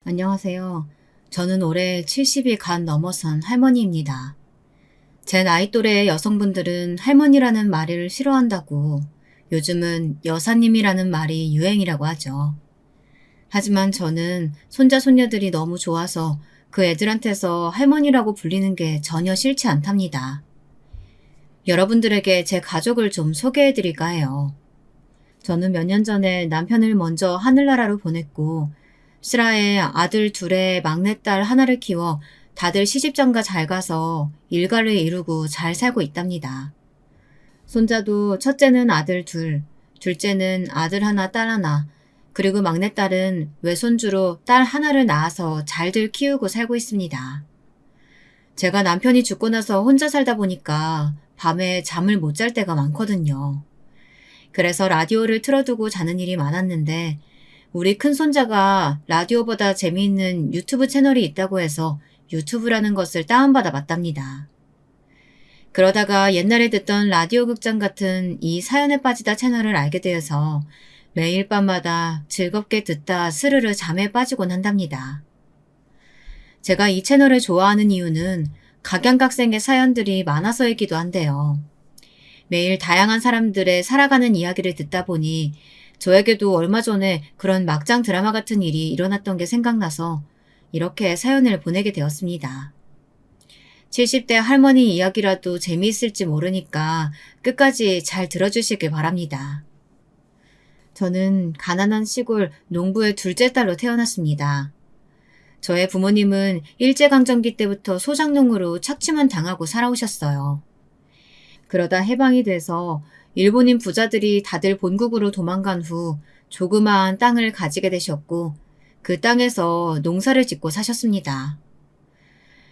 안녕하세요. 저는 올해 70이 간 넘어선 할머니입니다. 제 나이 또래의 여성분들은 할머니라는 말을 싫어한다고 요즘은 여사님이라는 말이 유행이라고 하죠. 하지만 저는 손자, 손녀들이 너무 좋아서 그 애들한테서 할머니라고 불리는 게 전혀 싫지 않답니다. 여러분들에게 제 가족을 좀 소개해 드릴까 해요. 저는 몇 년 전에 남편을 먼저 하늘나라로 보냈고 슬하에 아들 둘에 막내딸 하나를 키워 다들 시집장가 잘 가서 일가를 이루고 잘 살고 있답니다. 손자도 첫째는 아들 둘, 둘째는 아들 하나 딸 하나, 그리고 막내딸은 외손주로 딸 하나를 낳아서 잘들 키우고 살고 있습니다. 제가 남편이 죽고 나서 혼자 살다 보니까 밤에 잠을 못 잘 때가 많거든요. 그래서 라디오를 틀어두고 자는 일이 많았는데 우리 큰손자가 라디오보다 재미있는 유튜브 채널이 있다고 해서 유튜브라는 것을 다운받아 봤답니다. 그러다가 옛날에 듣던 라디오 극장 같은 이 사연에 빠지다 채널을 알게 되어서 매일 밤마다 즐겁게 듣다 스르르 잠에 빠지곤 한답니다. 제가 이 채널을 좋아하는 이유는 각양각색의 사연들이 많아서이기도 한데요. 매일 다양한 사람들의 살아가는 이야기를 듣다 보니 저에게도 얼마 전에 그런 막장 드라마 같은 일이 일어났던 게 생각나서 이렇게 사연을 보내게 되었습니다. 70대 할머니 이야기라도 재미있을지 모르니까 끝까지 잘 들어주시길 바랍니다. 저는 가난한 시골 농부의 둘째 딸로 태어났습니다. 저의 부모님은 일제강점기 때부터 소작농으로 착취만 당하고 살아오셨어요. 그러다 해방이 돼서 일본인 부자들이 다들 본국으로 도망간 후 조그마한 땅을 가지게 되셨고 그 땅에서 농사를 짓고 사셨습니다.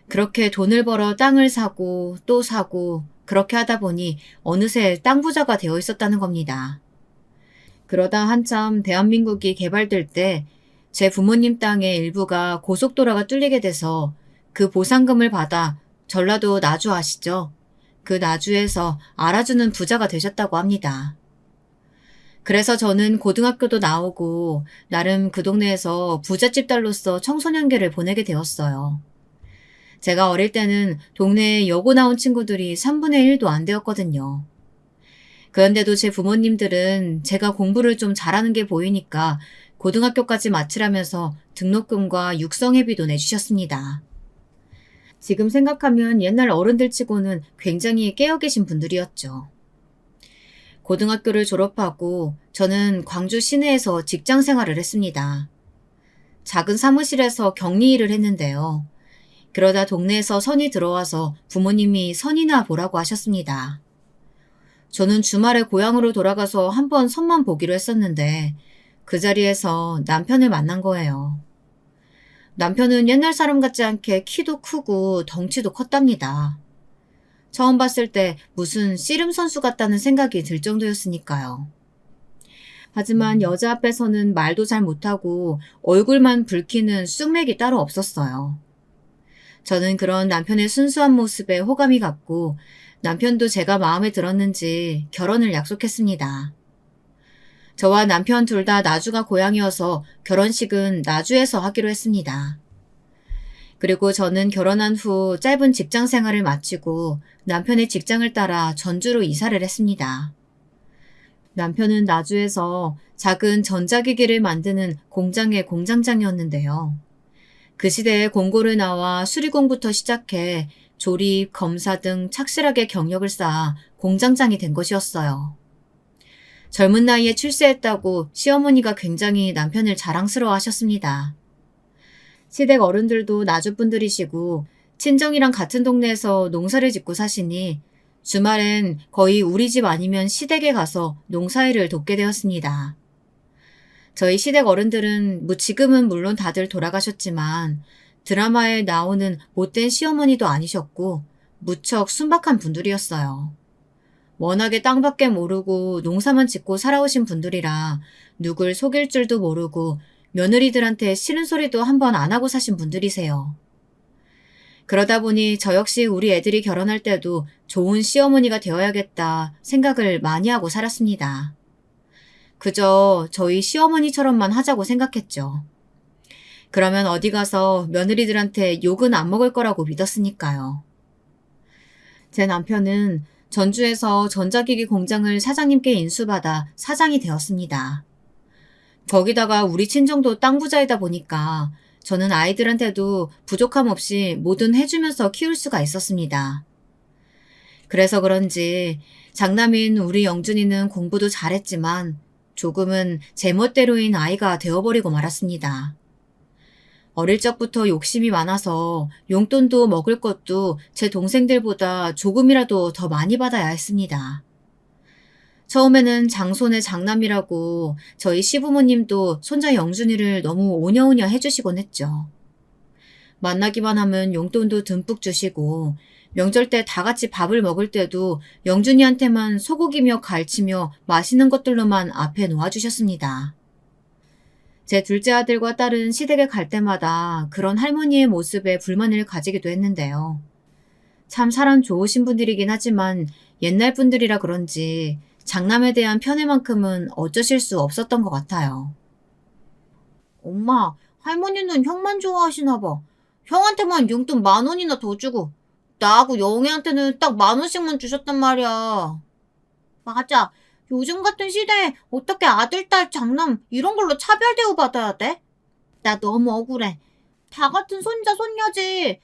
그렇게 돈을 벌어 땅을 사고 또 사고 그렇게 하다 보니 어느새 땅 부자가 되어 있었다는 겁니다. 그러다 한참 대한민국이 개발될 때 제 부모님 땅의 일부가 고속도로가 뚫리게 돼서 그 보상금을 받아 전라도 나주 아시죠? 그 나주에서 알아주는 부자가 되셨다고 합니다. 그래서 저는 고등학교도 나오고 나름 그 동네에서 부잣집 딸로서 청소년기를 보내게 되었어요. 제가 어릴 때는 동네에 여고 나온 친구들이 3분의 1도 안 되었거든요. 그런데도 제 부모님들은 제가 공부를 좀 잘하는 게 보이니까 고등학교까지 마치라면서 등록금과 육성회비도 내주셨습니다. 지금 생각하면 옛날 어른들 치고는 굉장히 깨어 계신 분들이었죠. 고등학교를 졸업하고 저는 광주 시내에서 직장 생활을 했습니다. 작은 사무실에서 격리 일을 했는데요. 그러다 동네에서 선이 들어와서 부모님이 선이나 보라고 하셨습니다. 저는 주말에 고향으로 돌아가서 한번 선만 보기로 했었는데 그 자리에서 남편을 만난 거예요. 남편은 옛날 사람 같지 않게 키도 크고 덩치도 컸답니다. 처음 봤을 때 무슨 씨름 선수 같다는 생각이 들 정도였으니까요. 하지만 여자 앞에서는 말도 잘 못하고 얼굴만 붉히는 쑥맥이 따로 없었어요. 저는 그런 남편의 순수한 모습에 호감이 갔고 남편도 제가 마음에 들었는지 결혼을 약속했습니다. 저와 남편 둘 다 나주가 고향이어서 결혼식은 나주에서 하기로 했습니다. 그리고 저는 결혼한 후 짧은 직장 생활을 마치고 남편의 직장을 따라 전주로 이사를 했습니다. 남편은 나주에서 작은 전자기기를 만드는 공장의 공장장이었는데요. 그 시대에 공고를 나와 수리공부터 시작해 조립, 검사 등 착실하게 경력을 쌓아 공장장이 된 것이었어요. 젊은 나이에 출세했다고 시어머니가 굉장히 남편을 자랑스러워 하셨습니다. 시댁 어른들도 나주분들이시고 친정이랑 같은 동네에서 농사를 짓고 사시니 주말엔 거의 우리 집 아니면 시댁에 가서 농사일을 돕게 되었습니다. 저희 시댁 어른들은 지금은 물론 다들 돌아가셨지만 드라마에 나오는 못된 시어머니도 아니셨고 무척 순박한 분들이었어요. 워낙에 땅밖에 모르고 농사만 짓고 살아오신 분들이라 누굴 속일 줄도 모르고 며느리들한테 싫은 소리도 한 번 안 하고 사신 분들이세요. 그러다 보니 저 역시 우리 애들이 결혼할 때도 좋은 시어머니가 되어야겠다 생각을 많이 하고 살았습니다. 그저 저희 시어머니처럼만 하자고 생각했죠. 그러면 어디 가서 며느리들한테 욕은 안 먹을 거라고 믿었으니까요. 제 남편은 전주에서 전자기기 공장을 사장님께 인수받아 사장이 되었습니다. 거기다가 우리 친정도 땅 부자이다 보니까 저는 아이들한테도 부족함 없이 뭐든 해주면서 키울 수가 있었습니다. 그래서 그런지 장남인 우리 영준이는 공부도 잘했지만 조금은 제멋대로인 아이가 되어버리고 말았습니다. 어릴 적부터 욕심이 많아서 용돈도 먹을 것도 제 동생들보다 조금이라도 더 많이 받아야 했습니다. 처음에는 장손의 장남이라고 저희 시부모님도 손자 영준이를 너무 오냐오냐 해주시곤 했죠. 만나기만 하면 용돈도 듬뿍 주시고 명절 때 다 같이 밥을 먹을 때도 영준이한테만 소고기며 갈치며 맛있는 것들로만 앞에 놓아주셨습니다. 제 둘째 아들과 딸은 시댁에 갈 때마다 그런 할머니의 모습에 불만을 가지기도 했는데요. 참 사람 좋으신 분들이긴 하지만 옛날 분들이라 그런지 장남에 대한 편애만큼은 어쩌실 수 없었던 것 같아요. 엄마, 할머니는 형만 좋아하시나 봐. 형한테만 용돈 10,000원이나 더 주고 나하고 영애한테는 딱 10,000원씩만 주셨단 말이야. 맞아. 요즘 같은 시대에 어떻게 아들, 딸, 장남 이런 걸로 차별 대우받아야 돼? 나 너무 억울해. 다 같은 손자, 손녀지.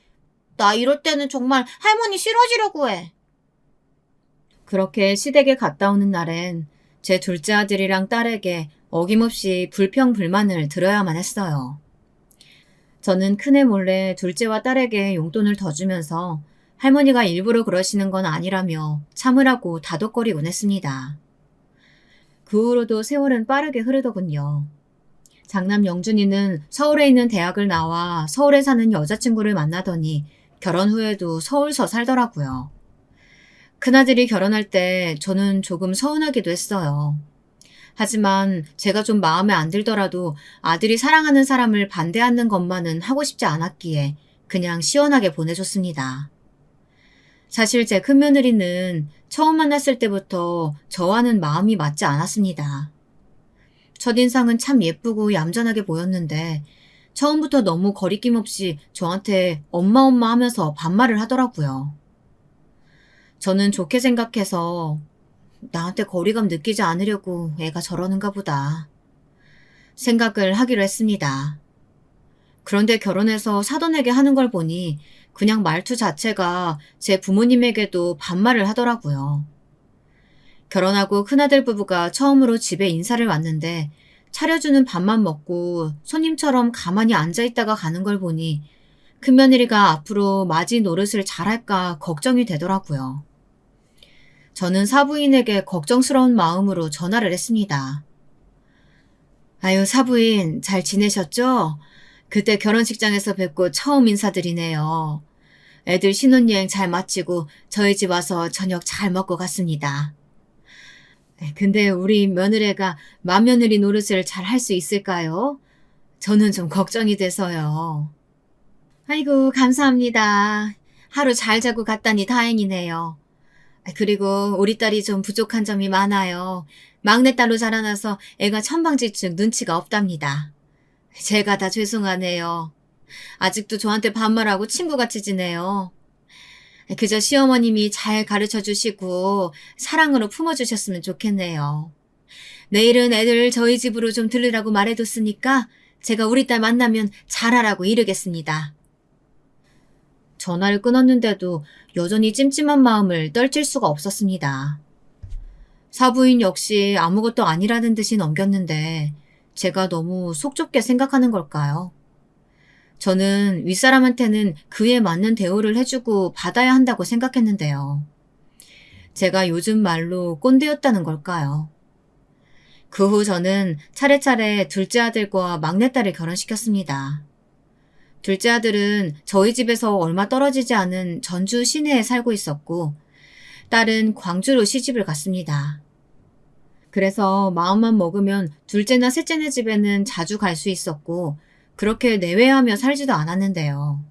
나 이럴 때는 정말 할머니 싫어지려고 해. 그렇게 시댁에 갔다 오는 날엔 제 둘째 아들이랑 딸에게 어김없이 불평불만을 들어야만 했어요. 저는 큰애 몰래 둘째와 딸에게 용돈을 더 주면서 할머니가 일부러 그러시는 건 아니라며 참으라고 다독거리곤 했습니다. 그 후로도 세월은 빠르게 흐르더군요. 장남 영준이는 서울에 있는 대학을 나와 서울에 사는 여자친구를 만나더니 결혼 후에도 서울서 살더라고요. 큰아들이 결혼할 때 저는 조금 서운하기도 했어요. 하지만 제가 좀 마음에 안 들더라도 아들이 사랑하는 사람을 반대하는 것만은 하고 싶지 않았기에 그냥 시원하게 보내줬습니다. 사실 제 큰며느리는 처음 만났을 때부터 저와는 마음이 맞지 않았습니다. 첫인상은 참 예쁘고 얌전하게 보였는데 처음부터 너무 거리낌 없이 저한테 엄마 엄마 하면서 반말을 하더라고요. 저는 좋게 생각해서 나한테 거리감 느끼지 않으려고 애가 저러는가 보다 생각을 하기로 했습니다. 그런데 결혼해서 사돈에게 하는 걸 보니 그냥 말투 자체가 제 부모님에게도 반말을 하더라고요. 결혼하고 큰아들 부부가 처음으로 집에 인사를 왔는데 차려주는 밥만 먹고 손님처럼 가만히 앉아있다가 가는 걸 보니 큰며느리가 앞으로 맞이 노릇을 잘할까 걱정이 되더라고요. 저는 사부인에게 걱정스러운 마음으로 전화를 했습니다. 아유, 사부인 잘 지내셨죠? 그때 결혼식장에서 뵙고 처음 인사드리네요. 애들 신혼여행 잘 마치고 저희 집 와서 저녁 잘 먹고 갔습니다. 근데 우리 며느리가 맏며느리 노릇을 잘 할 수 있을까요? 저는 좀 걱정이 돼서요. 아이고, 감사합니다. 하루 잘 자고 갔다니 다행이네요. 그리고 우리 딸이 좀 부족한 점이 많아요. 막내딸로 자라나서 애가 천방지축 눈치가 없답니다. 제가 다 죄송하네요. 아직도 저한테 반말하고 친구같이 지내요. 그저 시어머님이 잘 가르쳐 주시고 사랑으로 품어주셨으면 좋겠네요. 내일은 애들 저희 집으로 좀 들르라고 말해뒀으니까 제가 우리 딸 만나면 잘하라고 이르겠습니다. 전화를 끊었는데도 여전히 찜찜한 마음을 떨칠 수가 없었습니다. 사부인 역시 아무것도 아니라는 듯이 넘겼는데 제가 너무 속 좁게 생각하는 걸까요? 저는 윗사람한테는 그에 맞는 대우를 해주고 받아야 한다고 생각했는데요. 제가 요즘 말로 꼰대였다는 걸까요? 그 후 저는 차례차례 둘째 아들과 막내딸을 결혼시켰습니다. 둘째 아들은 저희 집에서 얼마 떨어지지 않은 전주 시내에 살고 있었고 딸은 광주로 시집을 갔습니다. 그래서 마음만 먹으면 둘째나 셋째네 집에는 자주 갈 수 있었고 그렇게 내외하며 살지도 않았는데요.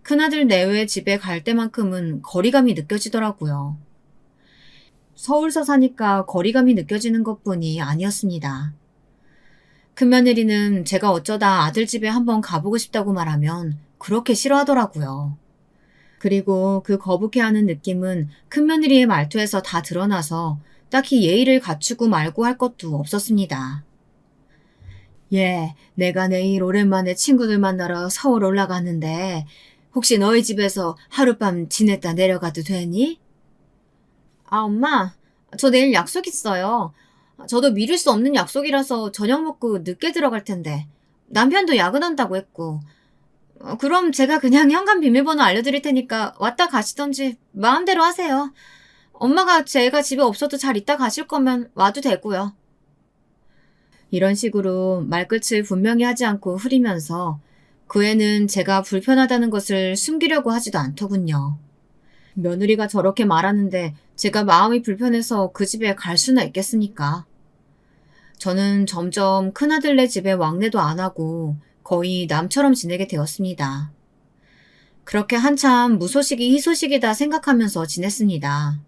큰아들 내외 집에 갈 때만큼은 거리감이 느껴지더라고요. 서울서 사니까 거리감이 느껴지는 것뿐이 아니었습니다. 큰며느리는 제가 어쩌다 아들 집에 한번 가보고 싶다고 말하면 그렇게 싫어하더라고요. 그리고 그 거북해하는 느낌은 큰며느리의 말투에서 다 드러나서 딱히 예의를 갖추고 말고 할 것도 없었습니다. 예, 내가 내일 오랜만에 친구들 만나러 서울 올라가는데 혹시 너희 집에서 하룻밤 지냈다 내려가도 되니? 아, 엄마, 저 내일 약속 있어요. 저도 미룰 수 없는 약속이라서 저녁 먹고 늦게 들어갈 텐데. 남편도 야근한다고 했고. 그럼 제가 그냥 현관 비밀번호 알려드릴 테니까 왔다 가시던지 마음대로 하세요. 엄마가 제가 집에 없어도 잘 있다 가실 거면 와도 되고요. 이런 식으로 말끝을 분명히 하지 않고 흐리면서 그 애는 제가 불편하다는 것을 숨기려고 하지도 않더군요. 며느리가 저렇게 말하는데 제가 마음이 불편해서 그 집에 갈 수나 있겠습니까? 저는 점점 큰아들네 집에 왕래도 안 하고 거의 남처럼 지내게 되었습니다. 그렇게 한참 무소식이 희소식이다 생각하면서 지냈습니다.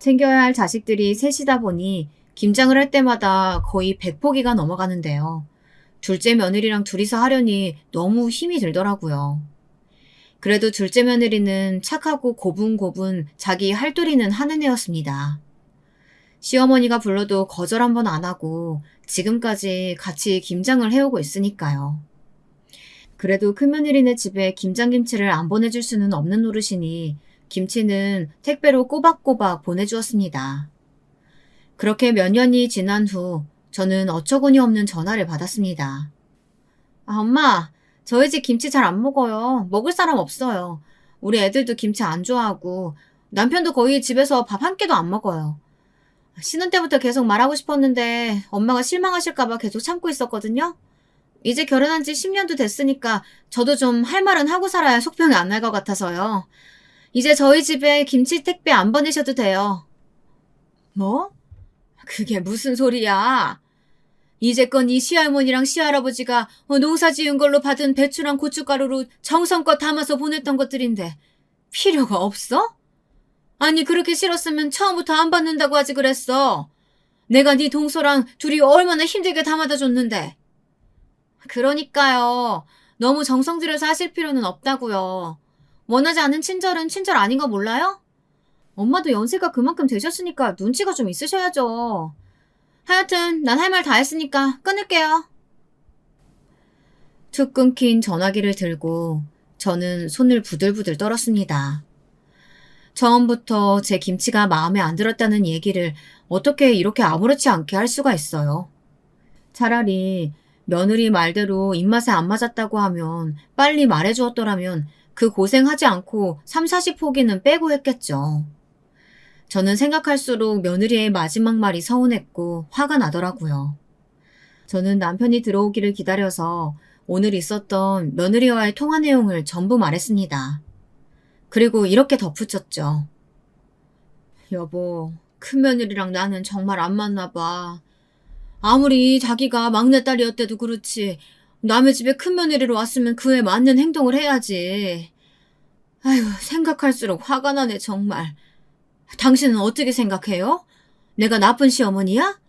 챙겨야 할 자식들이 셋이다 보니 김장을 할 때마다 거의 100포기가 넘어가는데요. 둘째 며느리랑 둘이서 하려니 너무 힘이 들더라고요. 그래도 둘째 며느리는 착하고 고분고분 자기 할도리는 하는 애였습니다. 시어머니가 불러도 거절 한 번 안 하고 지금까지 같이 김장을 해오고 있으니까요. 그래도 큰며느리네 집에 김장김치를 안 보내줄 수는 없는 노릇이니 김치는 택배로 꼬박꼬박 보내주었습니다. 그렇게 몇 년이 지난 후 저는 어처구니 없는 전화를 받았습니다. 아, 엄마, 저희 집 김치 잘 안 먹어요. 먹을 사람 없어요. 우리 애들도 김치 안 좋아하고 남편도 거의 집에서 밥 한 끼도 안 먹어요. 신혼 때부터 계속 말하고 싶었는데 엄마가 실망하실까봐 계속 참고 있었거든요. 이제 결혼한 지 10년도 됐으니까 저도 좀 할 말은 하고 살아야 속병이 안 날 것 같아서요. 이제 저희 집에 김치 택배 안 보내셔도 돼요. 뭐? 그게 무슨 소리야? 이제껏 이 시할머니랑 시할아버지가 농사 지은 걸로 받은 배추랑 고춧가루로 정성껏 담아서 보냈던 것들인데 필요가 없어? 아니 그렇게 싫었으면 처음부터 안 받는다고 하지 그랬어. 내가 네 동서랑 둘이 얼마나 힘들게 담아다 줬는데. 그러니까요. 너무 정성 들여서 하실 필요는 없다고요. 원하지 않는 친절은 친절 아닌 거 몰라요? 엄마도 연세가 그만큼 되셨으니까 눈치가 좀 있으셔야죠. 하여튼 난 할 말 다 했으니까 끊을게요. 툭 끊긴 전화기를 들고 저는 손을 부들부들 떨었습니다. 처음부터 제 김치가 마음에 안 들었다는 얘기를 어떻게 이렇게 아무렇지 않게 할 수가 있어요. 차라리 며느리 말대로 입맛에 안 맞았다고 하면 빨리 말해주었더라면 그 고생하지 않고 3, 40포기는 빼고 했겠죠. 저는 생각할수록 며느리의 마지막 말이 서운했고 화가 나더라고요. 저는 남편이 들어오기를 기다려서 오늘 있었던 며느리와의 통화 내용을 전부 말했습니다. 그리고 이렇게 덧붙였죠. 여보, 큰며느리랑 나는 정말 안 맞나 봐. 아무리 자기가 막내딸이었대도 그렇지 남의 집에 큰며느리로 왔으면 그에 맞는 행동을 해야지. 아휴, 생각할수록 화가 나네 정말. 당신은 어떻게 생각해요? 내가 나쁜 시어머니야?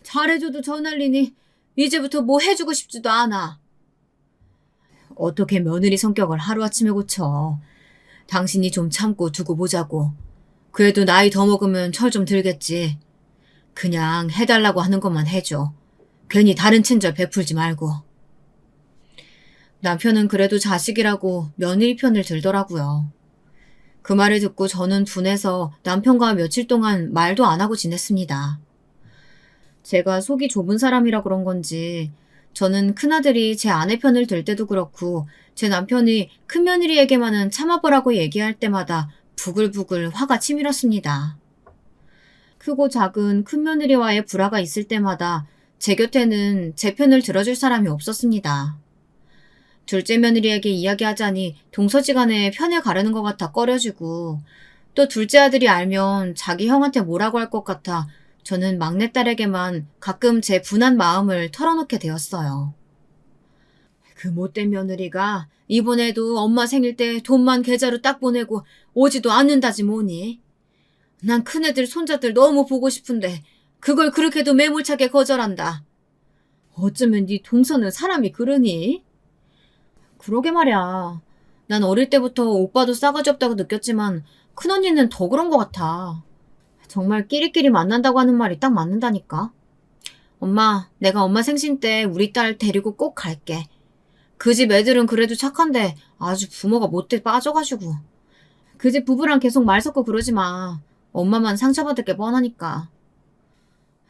잘해줘도 저 난리니 이제부터 뭐 해주고 싶지도 않아. 어떻게 며느리 성격을 하루아침에 고쳐. 당신이 좀 참고 두고 보자고. 그래도 나이 더 먹으면 철 좀 들겠지. 그냥 해달라고 하는 것만 해줘. 괜히 다른 친절 베풀지 말고. 남편은 그래도 자식이라고 며느리 편을 들더라고요. 그 말을 듣고 저는 분해서 남편과 며칠 동안 말도 안 하고 지냈습니다. 제가 속이 좁은 사람이라 그런 건지 저는 큰아들이 제 아내 편을 들 때도 그렇고 제 남편이 큰며느리에게만은 참아보라고 얘기할 때마다 부글부글 화가 치밀었습니다. 크고 작은 큰며느리와의 불화가 있을 때마다 제 곁에는 제 편을 들어줄 사람이 없었습니다. 둘째 며느리에게 이야기하자니 동서지간에 편을 가르는 것 같아 꺼려지고 또 둘째 아들이 알면 자기 형한테 뭐라고 할 것 같아 저는 막내딸에게만 가끔 제 분한 마음을 털어놓게 되었어요. 그 못된 며느리가 이번에도 엄마 생일 때 돈만 계좌로 딱 보내고 오지도 않는다지 뭐니. 난 큰애들 손자들 너무 보고 싶은데 그걸 그렇게도 매몰차게 거절한다. 어쩌면 네 동서는 사람이 그러니? 그러게 말이야. 난 어릴 때부터 오빠도 싸가지 없다고 느꼈지만 큰언니는 더 그런 것 같아. 정말 끼리끼리 만난다고 하는 말이 딱 맞는다니까. 엄마, 내가 엄마 생신 때 우리 딸 데리고 꼭 갈게. 그 집 애들은 그래도 착한데 아주 부모가 못돼 빠져가지고. 그 집 부부랑 계속 말 섞고 그러지 마. 엄마만 상처받을 게 뻔하니까.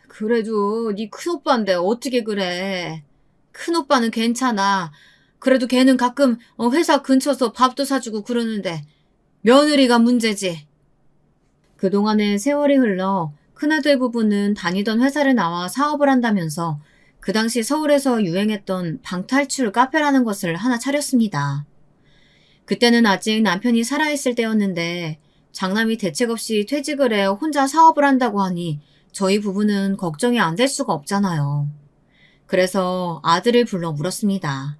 그래도 네 큰오빠인데 어떻게 그래. 큰오빠는 괜찮아. 그래도 걔는 가끔 회사 근처서 밥도 사주고 그러는데 며느리가 문제지. 그동안에 세월이 흘러 큰아들 부부는 다니던 회사를 나와 사업을 한다면서 그 당시 서울에서 유행했던 방탈출 카페라는 것을 하나 차렸습니다. 그때는 아직 남편이 살아있을 때였는데 장남이 대책 없이 퇴직을 해 혼자 사업을 한다고 하니 저희 부부는 걱정이 안 될 수가 없잖아요. 그래서 아들을 불러 물었습니다.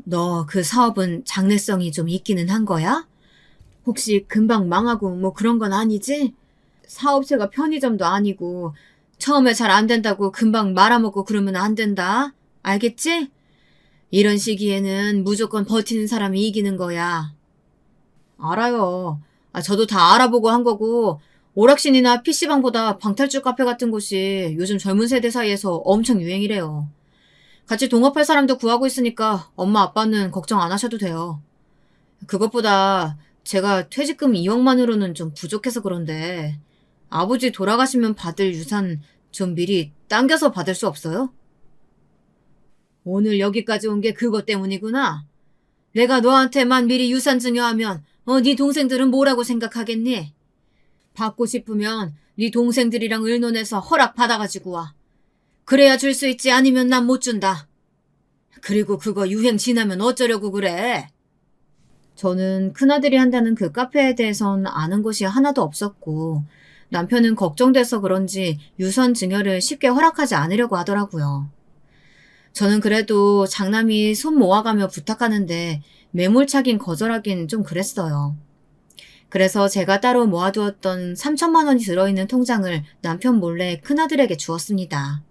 너 그 사업은 장래성이 좀 있기는 한 거야? 혹시 금방 망하고 뭐 그런 건 아니지? 사업체가 편의점도 아니고 처음에 잘 안 된다고 금방 말아먹고 그러면 안 된다. 알겠지? 이런 시기에는 무조건 버티는 사람이 이기는 거야. 알아요. 저도 다 알아보고 한 거고 오락신이나 PC방보다 방탈출 카페 같은 곳이 요즘 젊은 세대 사이에서 엄청 유행이래요. 같이 동업할 사람도 구하고 있으니까 엄마 아빠는 걱정 안 하셔도 돼요. 그것보다 제가 퇴직금 2억만으로는 좀 부족해서 그런데 아버지 돌아가시면 받을 유산 좀 미리 당겨서 받을 수 없어요? 오늘 여기까지 온 게 그것 때문이구나. 내가 너한테만 미리 유산 증여하면 네 동생들은 뭐라고 생각하겠니? 받고 싶으면 네 동생들이랑 의논해서 허락 받아가지고 와. 그래야 줄 수 있지 아니면 난 못 준다. 그리고 그거 유행 지나면 어쩌려고 그래? 저는 큰아들이 한다는 그 카페에 대해선 아는 것이 하나도 없었고 남편은 걱정돼서 그런지 유선 증여를 쉽게 허락하지 않으려고 하더라고요. 저는 그래도 장남이 손 모아가며 부탁하는데 매몰차긴 거절하긴 좀 그랬어요. 그래서 제가 따로 모아두었던 3천만 원이 들어있는 통장을 남편 몰래 큰아들에게 주었습니다.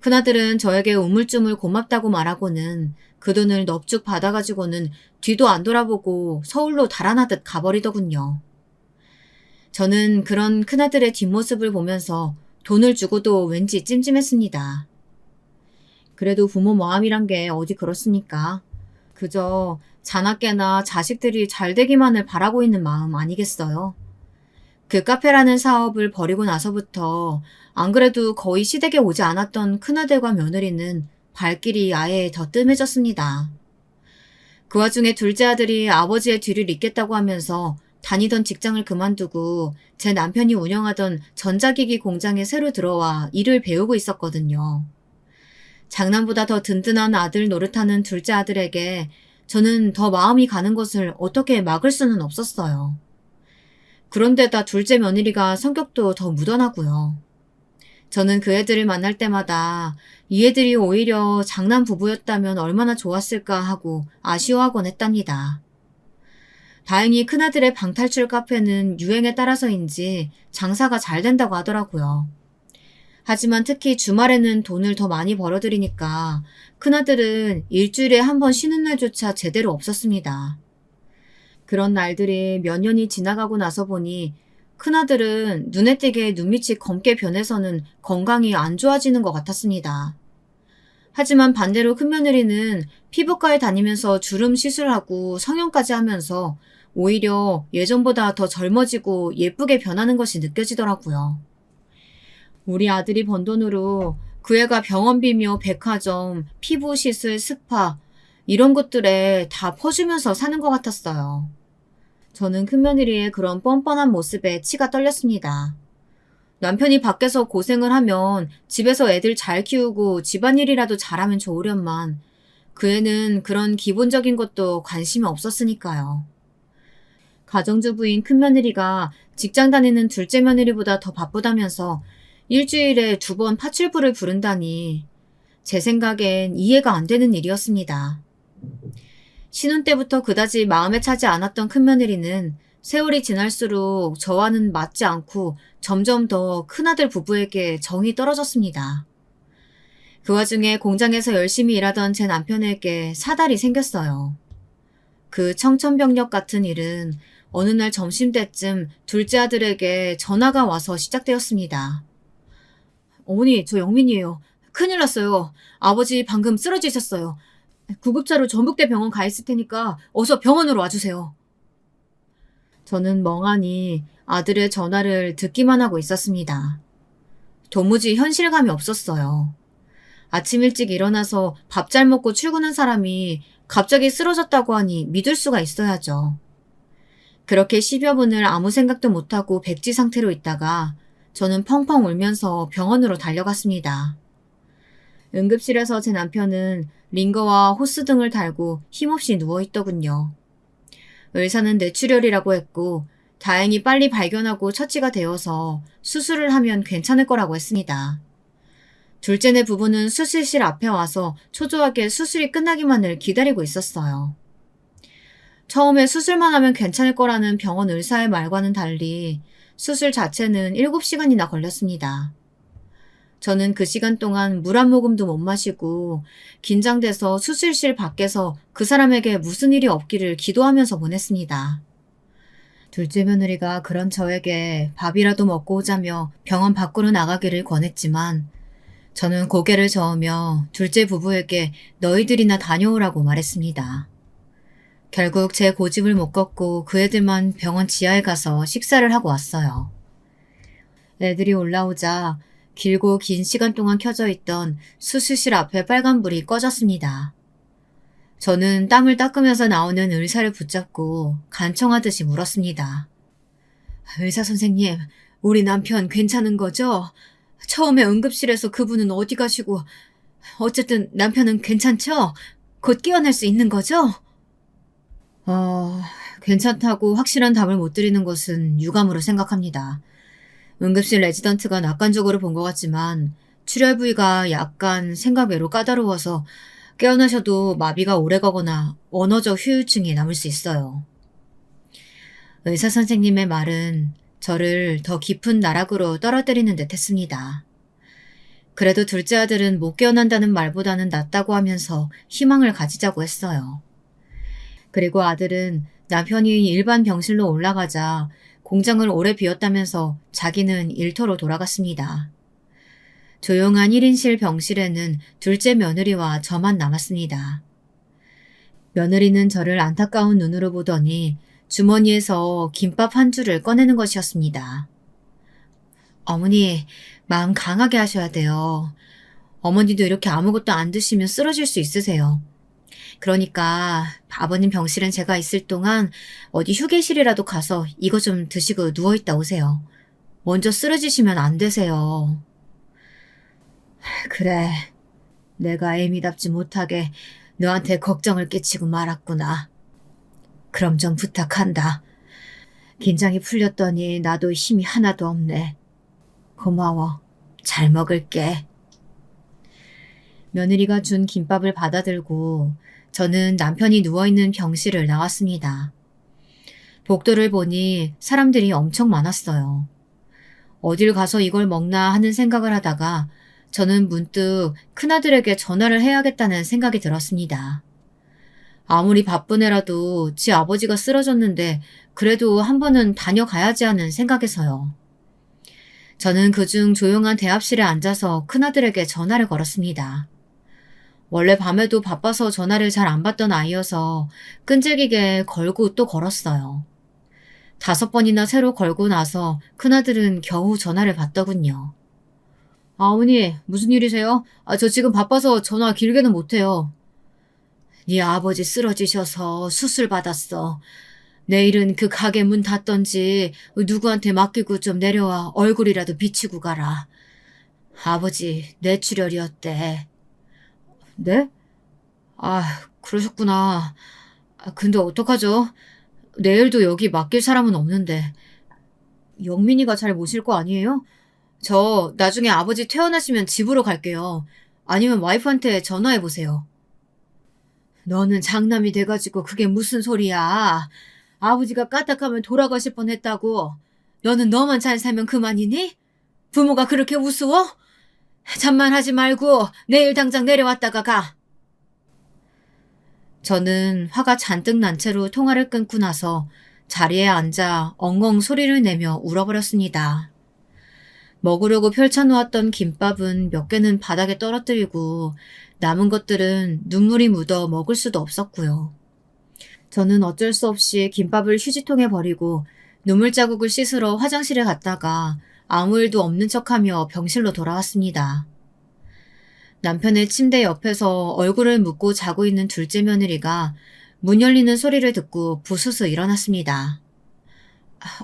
큰아들은 저에게 우물쭈물 고맙다고 말하고는 그 돈을 넙죽 받아가지고는 뒤도 안 돌아보고 서울로 달아나듯 가버리더군요. 저는 그런 큰아들의 뒷모습을 보면서 돈을 주고도 왠지 찜찜했습니다. 그래도 부모 마음이란 게 어디 그렇습니까? 그저 자나깨나 자식들이 잘 되기만을 바라고 있는 마음 아니겠어요? 그 카페라는 사업을 벌이고 나서부터 안 그래도 거의 시댁에 오지 않았던 큰아들과 며느리는 발길이 아예 더 뜸해졌습니다. 그 와중에 둘째 아들이 아버지의 뒤를 잇겠다고 하면서 다니던 직장을 그만두고 제 남편이 운영하던 전자기기 공장에 새로 들어와 일을 배우고 있었거든요. 장남보다 더 든든한 아들 노릇하는 둘째 아들에게 저는 더 마음이 가는 것을 어떻게 막을 수는 없었어요. 그런데다 둘째 며느리가 성격도 더 묻어나고요. 저는 그 애들을 만날 때마다 이 애들이 오히려 장남 부부였다면 얼마나 좋았을까 하고 아쉬워하곤 했답니다. 다행히 큰아들의 방탈출 카페는 유행에 따라서인지 장사가 잘 된다고 하더라고요. 하지만 특히 주말에는 돈을 더 많이 벌어들이니까 큰아들은 일주일에 한 번 쉬는 날조차 제대로 없었습니다. 그런 날들이 몇 년이 지나가고 나서 보니 큰아들은 눈에 띄게 눈밑이 검게 변해서는 건강이 안 좋아지는 것 같았습니다. 하지만 반대로 큰며느리는 피부과에 다니면서 주름 시술하고 성형까지 하면서 오히려 예전보다 더 젊어지고 예쁘게 변하는 것이 느껴지더라고요. 우리 아들이 번 돈으로 그 애가 병원비며 백화점, 피부 시술, 스파 이런 것들에 다 퍼주면서 사는 것 같았어요. 저는 큰며느리의 그런 뻔뻔한 모습에 치가 떨렸습니다. 남편이 밖에서 고생을 하면 집에서 애들 잘 키우고 집안일이라도 잘하면 좋으련만 그 애는 그런 기본적인 것도 관심이 없었으니까요. 가정주부인 큰며느리가 직장 다니는 둘째 며느리보다 더 바쁘다면서 일주일에 2번 파출부를 부른다니 제 생각엔 이해가 안 되는 일이었습니다. 신혼 때부터 그다지 마음에 차지 않았던 큰며느리는 세월이 지날수록 저와는 맞지 않고 점점 더 큰아들 부부에게 정이 떨어졌습니다. 그 와중에 공장에서 열심히 일하던 제 남편에게 사달이 생겼어요. 그 청천벽력 같은 일은 어느 날 점심때쯤 둘째 아들에게 전화가 와서 시작되었습니다. 어머니, 저 영민이에요. 큰일 났어요. 아버지 방금 쓰러지셨어요. 구급차로 전북대 병원 가 있을 테니까 어서 병원으로 와주세요. 저는 멍하니 아들의 전화를 듣기만 하고 있었습니다. 도무지 현실감이 없었어요. 아침 일찍 일어나서 밥 잘 먹고 출근한 사람이 갑자기 쓰러졌다고 하니 믿을 수가 있어야죠. 그렇게 10여 분을 아무 생각도 못하고 백지 상태로 있다가 저는 펑펑 울면서 병원으로 달려갔습니다. 응급실에서 제 남편은 링거와 호스 등을 달고 힘없이 누워있더군요. 의사는 뇌출혈이라고 했고 다행히 빨리 발견하고 처치가 되어서 수술을 하면 괜찮을 거라고 했습니다. 둘째네 부부는 수술실 앞에 와서 초조하게 수술이 끝나기만을 기다리고 있었어요. 처음에 수술만 하면 괜찮을 거라는 병원 의사의 말과는 달리 수술 자체는 7시간이나 걸렸습니다. 저는 그 시간 동안 물 한 모금도 못 마시고 긴장돼서 수술실 밖에서 그 사람에게 무슨 일이 없기를 기도하면서 보냈습니다. 둘째 며느리가 그런 저에게 밥이라도 먹고 오자며 병원 밖으로 나가기를 권했지만 저는 고개를 저으며 둘째 부부에게 너희들이나 다녀오라고 말했습니다. 결국 제 고집을 못 꺾고 그 애들만 병원 지하에 가서 식사를 하고 왔어요. 애들이 올라오자 길고 긴 시간 동안 켜져 있던 수술실 앞에 빨간불이 꺼졌습니다. 저는 땀을 닦으면서 나오는 의사를 붙잡고 간청하듯이 물었습니다. 의사 선생님, 우리 남편 괜찮은 거죠? 처음에 응급실에서 그분은 어디 가시고 어쨌든 남편은 괜찮죠? 곧 깨어날 수 있는 거죠? 괜찮다고 확실한 답을 못 드리는 것은 유감으로 생각합니다. 응급실 레지던트가 낙관적으로 본 것 같지만 출혈 부위가 약간 생각 외로 까다로워서 깨어나셔도 마비가 오래가거나 언어적 후유증이 남을 수 있어요. 의사 선생님의 말은 저를 더 깊은 나락으로 떨어뜨리는 듯 했습니다. 그래도 둘째 아들은 못 깨어난다는 말보다는 낫다고 하면서 희망을 가지자고 했어요. 그리고 아들은 남편이 일반 병실로 올라가자 공장을 오래 비웠다면서 자기는 일터로 돌아갔습니다. 조용한 1인실 병실에는 둘째 며느리와 저만 남았습니다. 며느리는 저를 안타까운 눈으로 보더니 주머니에서 김밥 한 줄을 꺼내는 것이었습니다. 어머니, 마음 강하게 하셔야 돼요. 어머니도 이렇게 아무것도 안 드시면 쓰러질 수 있으세요. 그러니까 아버님 병실엔 제가 있을 동안 어디 휴게실이라도 가서 이거 좀 드시고 누워있다 오세요. 먼저 쓰러지시면 안 되세요. 그래, 내가 애미답지 못하게 너한테 걱정을 끼치고 말았구나. 그럼 좀 부탁한다. 긴장이 풀렸더니 나도 힘이 하나도 없네. 고마워. 잘 먹을게. 며느리가 준 김밥을 받아들고 저는 남편이 누워있는 병실을 나왔습니다. 복도를 보니 사람들이 엄청 많았어요. 어딜 가서 이걸 먹나 하는 생각을 하다가 저는 문득 큰아들에게 전화를 해야겠다는 생각이 들었습니다. 아무리 바쁜 애라도 지 아버지가 쓰러졌는데 그래도 한 번은 다녀가야지 하는 생각에서요. 저는 그중 조용한 대합실에 앉아서 큰아들에게 전화를 걸었습니다. 원래 밤에도 바빠서 전화를 잘 안 받던 아이여서 끈질기게 걸고 또 걸었어요. 5번이나 새로 걸고 나서 큰아들은 겨우 전화를 받더군요. 어머니, 무슨 일이세요? 저 지금 바빠서 전화 길게는 못해요. 네 아버지 쓰러지셔서 수술 받았어. 내일은 그 가게 문 닫던지 누구한테 맡기고 좀 내려와 얼굴이라도 비치고 가라. 아버지 뇌출혈이었대. 네? 그러셨구나. 근데 어떡하죠? 내일도 여기 맡길 사람은 없는데. 영민이가 잘 모실 거 아니에요? 저 나중에 아버지 퇴원하시면 집으로 갈게요. 아니면 와이프한테 전화해보세요. 너는 장남이 돼가지고 그게 무슨 소리야. 아버지가 까딱하면 돌아가실 뻔했다고. 너는 너만 잘 살면 그만이니? 부모가 그렇게 우스워? 잠만 하지 말고 내일 당장 내려왔다가 가. 저는 화가 잔뜩 난 채로 통화를 끊고 나서 자리에 앉아 엉엉 소리를 내며 울어버렸습니다. 먹으려고 펼쳐놓았던 김밥은 몇 개는 바닥에 떨어뜨리고 남은 것들은 눈물이 묻어 먹을 수도 없었고요. 저는 어쩔 수 없이 김밥을 휴지통에 버리고 눈물 자국을 씻으러 화장실에 갔다가 아무 일도 없는 척하며 병실로 돌아왔습니다. 남편의 침대 옆에서 얼굴을 묶고 자고 있는 둘째 며느리가 문 열리는 소리를 듣고 부스스 일어났습니다.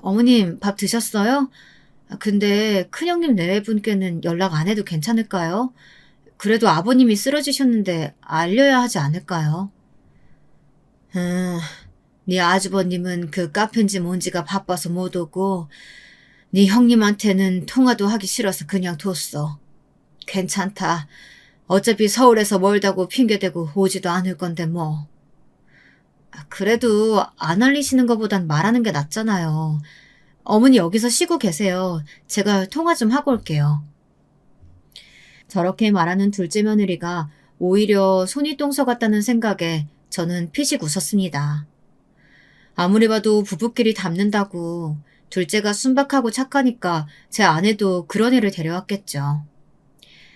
어머님, 밥 드셨어요? 근데 큰형님 내외분께는 연락 안 해도 괜찮을까요? 그래도 아버님이 쓰러지셨는데 알려야 하지 않을까요? 네 아주버님은 그 카페인지 뭔지가 바빠서 못 오고 네 형님한테는 통화도 하기 싫어서 그냥 뒀어. 괜찮다. 어차피 서울에서 멀다고 핑계대고 오지도 않을 건데 뭐. 그래도 안 알리시는 것보단 말하는 게 낫잖아요. 어머니 여기서 쉬고 계세요. 제가 통화 좀 하고 올게요. 저렇게 말하는 둘째 며느리가 오히려 손이 똥서 같다는 생각에 저는 피식 웃었습니다. 아무리 봐도 부부끼리 닮는다고 둘째가 순박하고 착하니까 제 아내도 그런 애를 데려왔겠죠.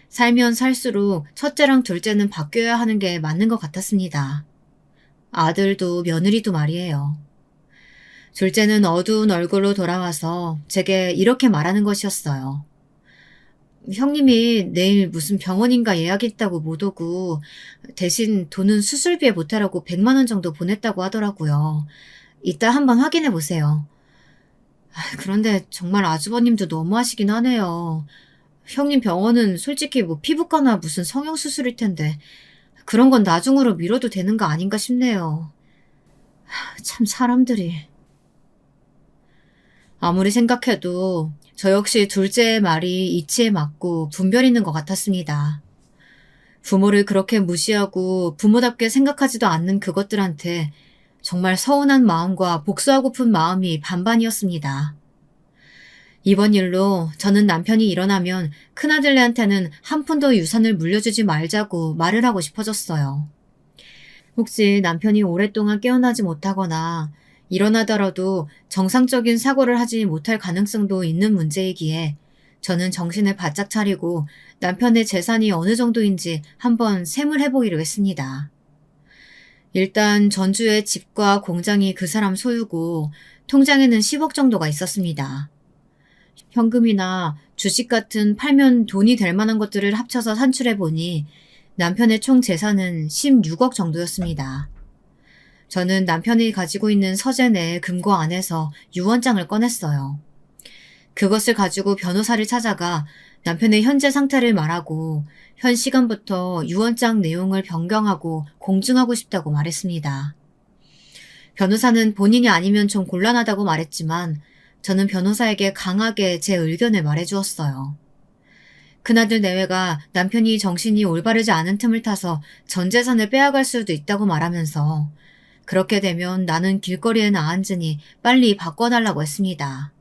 살면 살수록 첫째랑 둘째는 바뀌어야 하는 게 맞는 것 같았습니다. 아들도 며느리도 말이에요. 둘째는 어두운 얼굴로 돌아와서 제게 이렇게 말하는 것이었어요. 형님이 내일 무슨 병원인가 예약했다고 못 오고 대신 돈은 수술비에 보태라고 100만 원 정도 보냈다고 하더라고요. 이따 한번 확인해 보세요. 그런데 정말 아주버님도 너무하시긴 하네요. 형님 병원은 솔직히 뭐 피부과나 무슨 성형수술일 텐데 그런 건 나중으로 미뤄도 되는 거 아닌가 싶네요. 참 사람들이. 아무리 생각해도 저 역시 둘째의 말이 이치에 맞고 분별 있는 것 같았습니다. 부모를 그렇게 무시하고 부모답게 생각하지도 않는 그것들한테 정말 서운한 마음과 복수하고픈 마음이 반반이었습니다. 이번 일로 저는 남편이 일어나면 큰아들네한테는 한 푼도 유산을 물려주지 말자고 말을 하고 싶어졌어요. 혹시 남편이 오랫동안 깨어나지 못하거나 일어나더라도 정상적인 사고를 하지 못할 가능성도 있는 문제이기에 저는 정신을 바짝 차리고 남편의 재산이 어느 정도인지 한번 셈을 해보기로 했습니다. 일단 전주의 집과 공장이 그 사람 소유고 통장에는 10억 정도가 있었습니다. 현금이나 주식 같은 팔면 돈이 될 만한 것들을 합쳐서 산출해보니 남편의 총 재산은 16억 정도였습니다. 저는 남편이 가지고 있는 서재 내 금고 안에서 유언장을 꺼냈어요. 그것을 가지고 변호사를 찾아가 남편의 현재 상태를 말하고 현 시간부터 유언장 내용을 변경하고 공증하고 싶다고 말했습니다. 변호사는 본인이 아니면 좀 곤란하다고 말했지만 저는 변호사에게 강하게 제 의견을 말해주었어요. 큰아들 내외가 남편이 정신이 올바르지 않은 틈을 타서 전 재산을 빼앗갈 수도 있다고 말하면서 그렇게 되면 나는 길거리에 나앉으니 빨리 바꿔달라고 했습니다.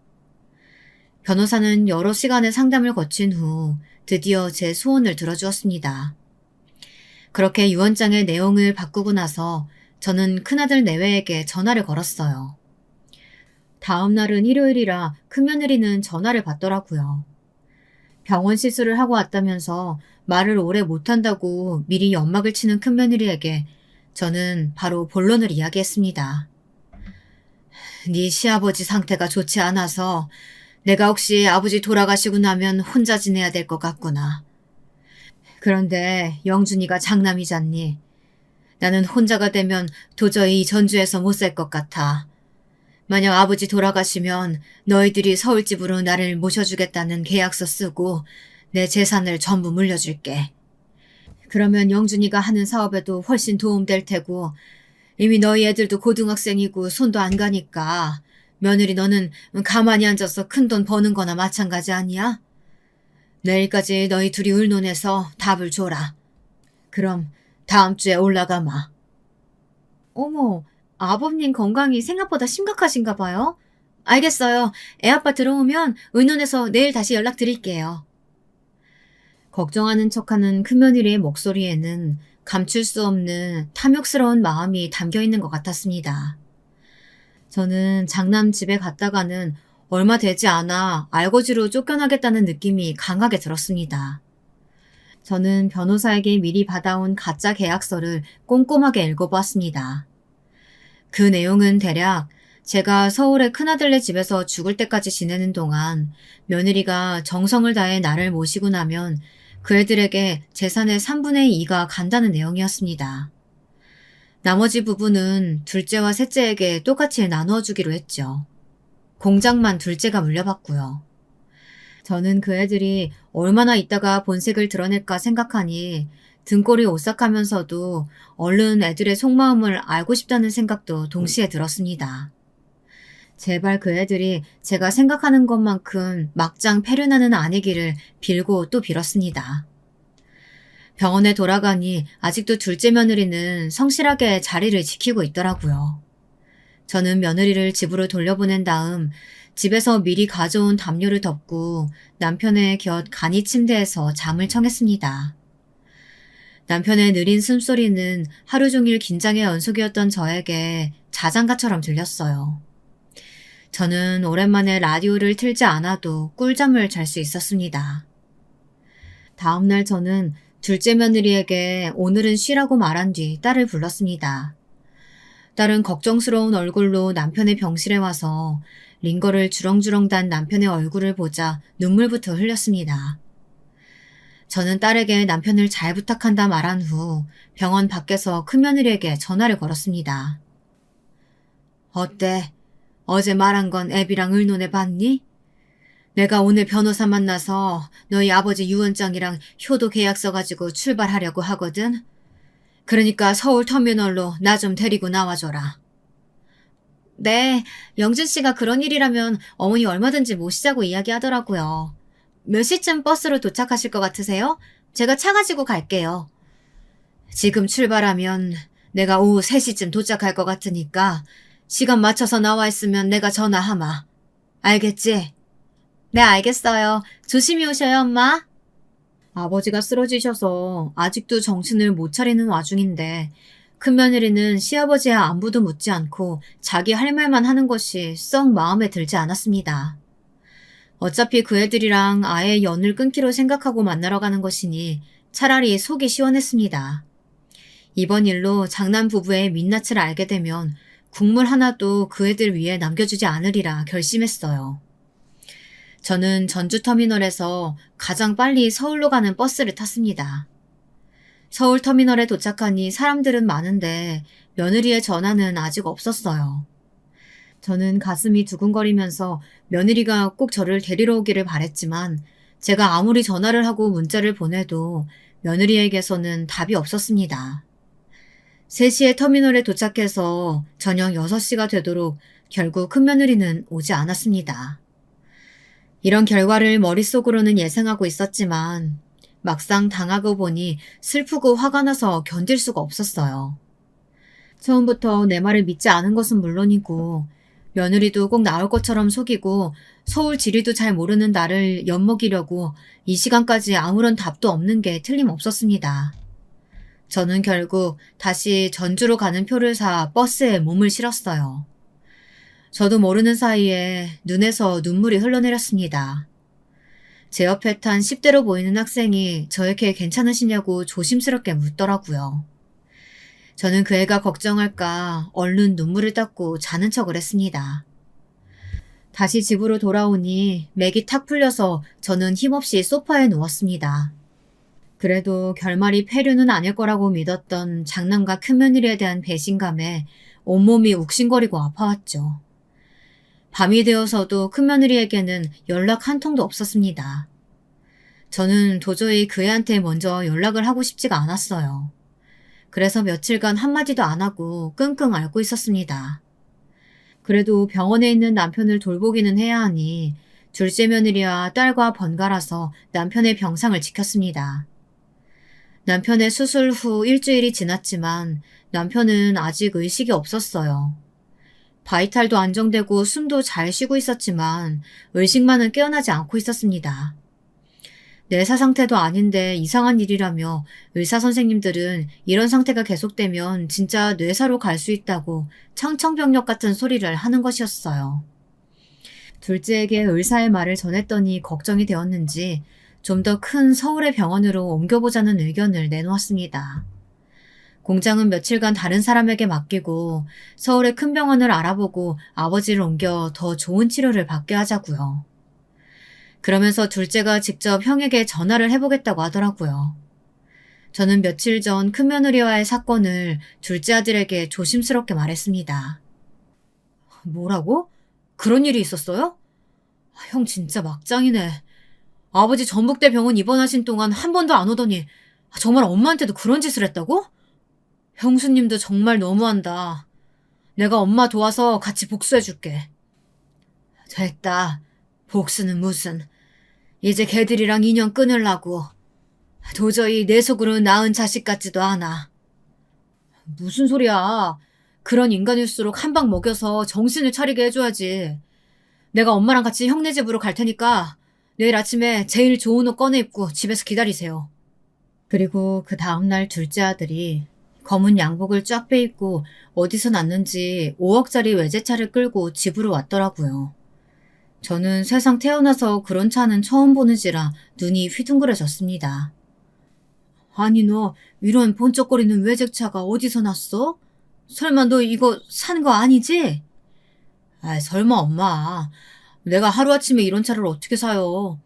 변호사는 여러 시간의 상담을 거친 후 드디어 제 소원을 들어주었습니다. 그렇게 유언장의 내용을 바꾸고 나서 저는 큰아들 내외에게 전화를 걸었어요. 다음 날은 일요일이라 큰며느리는 전화를 받더라고요. 병원 시술을 하고 왔다면서 말을 오래 못한다고 미리 연막을 치는 큰며느리에게 저는 바로 본론을 이야기했습니다. 네 시아버지 상태가 좋지 않아서 내가 혹시 아버지 돌아가시고 나면 혼자 지내야 될 것 같구나. 그런데 영준이가 장남이잖니. 나는 혼자가 되면 도저히 전주에서 못 살 것 같아. 만약 아버지 돌아가시면 너희들이 서울집으로 나를 모셔주겠다는 계약서 쓰고 내 재산을 전부 물려줄게. 그러면 영준이가 하는 사업에도 훨씬 도움될 테고 이미 너희 애들도 고등학생이고 손도 안 가니까 며느리 너는 가만히 앉아서 큰돈 버는 거나 마찬가지 아니야? 내일까지 너희 둘이 의논해서 답을 줘라. 그럼 다음 주에 올라가마. 어머, 아버님 건강이 생각보다 심각하신가 봐요. 알겠어요. 애아빠 들어오면 의논해서 내일 다시 연락드릴게요. 걱정하는 척하는 큰며느리의 목소리에는 감출 수 없는 탐욕스러운 마음이 담겨 있는 것 같았습니다. 저는 장남 집에 갔다가는 얼마 되지 않아 알거지로 쫓겨나겠다는 느낌이 강하게 들었습니다. 저는 변호사에게 미리 받아온 가짜 계약서를 꼼꼼하게 읽어보았습니다. 그 내용은 대략 제가 서울의 큰아들네 집에서 죽을 때까지 지내는 동안 며느리가 정성을 다해 나를 모시고 나면 그 애들에게 재산의 3분의 2가 간다는 내용이었습니다. 나머지 부분은 둘째와 셋째에게 똑같이 나누어 주기로 했죠. 공장만 둘째가 물려받고요. 저는 그 애들이 얼마나 있다가 본색을 드러낼까 생각하니 등골이 오싹하면서도 얼른 애들의 속마음을 알고 싶다는 생각도 동시에 들었습니다. 제발 그 애들이 제가 생각하는 것만큼 막장 패륜하는 아니기를 빌고 또 빌었습니다. 병원에 돌아가니 아직도 둘째 며느리는 성실하게 자리를 지키고 있더라고요. 저는 며느리를 집으로 돌려보낸 다음 집에서 미리 가져온 담요를 덮고 남편의 곁 간이 침대에서 잠을 청했습니다. 남편의 느린 숨소리는 하루 종일 긴장의 연속이었던 저에게 자장가처럼 들렸어요. 저는 오랜만에 라디오를 틀지 않아도 꿀잠을 잘 수 있었습니다. 다음날 저는 둘째 며느리에게 오늘은 쉬라고 말한 뒤 딸을 불렀습니다. 딸은 걱정스러운 얼굴로 남편의 병실에 와서 링거를 주렁주렁 단 남편의 얼굴을 보자 눈물부터 흘렸습니다. 저는 딸에게 남편을 잘 부탁한다 말한 후 병원 밖에서 큰며느리에게 전화를 걸었습니다. 어때? 어제 말한 건 애비랑 의논해 봤니? 내가 오늘 변호사 만나서 너희 아버지 유언장이랑 효도 계약서 가지고 출발하려고 하거든. 그러니까 서울 터미널로 나 좀 데리고 나와줘라. 네, 영준 씨가 그런 일이라면 어머니 얼마든지 모시자고 이야기하더라고요. 몇 시쯤 버스로 도착하실 것 같으세요? 제가 차 가지고 갈게요. 지금 출발하면 내가 오후 3시쯤 도착할 것 같으니까 시간 맞춰서 나와 있으면 내가 전화하마. 알겠지? 네, 알겠어요. 조심히 오셔요, 엄마. 아버지가 쓰러지셔서 아직도 정신을 못 차리는 와중인데 큰며느리는 시아버지의 안부도 묻지 않고 자기 할 말만 하는 것이 썩 마음에 들지 않았습니다. 어차피 그 애들이랑 아예 연을 끊기로 생각하고 만나러 가는 것이니 차라리 속이 시원했습니다. 이번 일로 장남 부부의 민낯을 알게 되면 국물 하나도 그 애들 위에 남겨주지 않으리라 결심했어요. 저는 전주터미널에서 가장 빨리 서울로 가는 버스를 탔습니다. 서울터미널에 도착하니 사람들은 많은데 며느리의 전화는 아직 없었어요. 저는 가슴이 두근거리면서 며느리가 꼭 저를 데리러 오기를 바랬지만 제가 아무리 전화를 하고 문자를 보내도 며느리에게서는 답이 없었습니다. 3시에 터미널에 도착해서 저녁 6시가 되도록 결국 큰며느리는 오지 않았습니다. 이런 결과를 머릿속으로는 예상하고 있었지만 막상 당하고 보니 슬프고 화가 나서 견딜 수가 없었어요. 처음부터 내 말을 믿지 않은 것은 물론이고 며느리도 꼭 나올 것처럼 속이고 서울 지리도 잘 모르는 나를 엿먹이려고 이 시간까지 아무런 답도 없는 게 틀림없었습니다. 저는 결국 다시 전주로 가는 표를 사 버스에 몸을 실었어요. 저도 모르는 사이에 눈에서 눈물이 흘러내렸습니다. 제 옆에 탄 10대로 보이는 학생이 저에게 괜찮으시냐고 조심스럽게 묻더라고요. 저는 그 애가 걱정할까 얼른 눈물을 닦고 자는 척을 했습니다. 다시 집으로 돌아오니 맥이 탁 풀려서 저는 힘없이 소파에 누웠습니다. 그래도 결말이 폐륜은 아닐 거라고 믿었던 장남과 큰며느리에 대한 배신감에 온몸이 욱신거리고 아파왔죠. 밤이 되어서도 큰며느리에게는 연락 한 통도 없었습니다. 저는 도저히 그 애한테 먼저 연락을 하고 싶지가 않았어요. 그래서 며칠간 한마디도 안 하고 끙끙 앓고 있었습니다. 그래도 병원에 있는 남편을 돌보기는 해야 하니 둘째 며느리와 딸과 번갈아서 남편의 병상을 지켰습니다. 남편의 수술 후 일주일이 지났지만 남편은 아직 의식이 없었어요. 바이탈도 안정되고 숨도 잘 쉬고 있었지만 의식만은 깨어나지 않고 있었습니다. 뇌사 상태도 아닌데 이상한 일이라며 의사 선생님들은 이런 상태가 계속되면 진짜 뇌사로 갈 수 있다고 청천벽력 같은 소리를 하는 것이었어요. 둘째에게 의사의 말을 전했더니 걱정이 되었는지 좀 더 큰 서울의 병원으로 옮겨보자는 의견을 내놓았습니다. 공장은 며칠간 다른 사람에게 맡기고 서울의 큰 병원을 알아보고 아버지를 옮겨 더 좋은 치료를 받게 하자고요. 그러면서 둘째가 직접 형에게 전화를 해보겠다고 하더라고요. 저는 며칠 전 큰며느리와의 사건을 둘째 아들에게 조심스럽게 말했습니다. 뭐라고? 그런 일이 있었어요? 형 진짜 막장이네. 아버지 전북대 병원 입원하신 동안 한 번도 안 오더니 정말 엄마한테도 그런 짓을 했다고? 형수님도 정말 너무한다. 내가 엄마 도와서 같이 복수해줄게. 됐다. 복수는 무슨. 이제 걔들이랑 인연 끊으려고. 도저히 내 속으로 낳은 자식 같지도 않아. 무슨 소리야. 그런 인간일수록 한 방 먹여서 정신을 차리게 해줘야지. 내가 엄마랑 같이 형네 집으로 갈 테니까 내일 아침에 제일 좋은 옷 꺼내 입고 집에서 기다리세요. 그리고 그 다음날 둘째 아들이 검은 양복을 쫙 빼입고 어디서 났는지 5억짜리 외제차를 끌고 집으로 왔더라고요. 저는 세상 태어나서 그런 차는 처음 보는지라 눈이 휘둥그레졌습니다. 아니 너 이런 번쩍거리는 외제차가 어디서 났어? 설마 너 이거 산 거 아니지? 아 설마 엄마. 내가 하루아침에 이런 차를 어떻게 사요.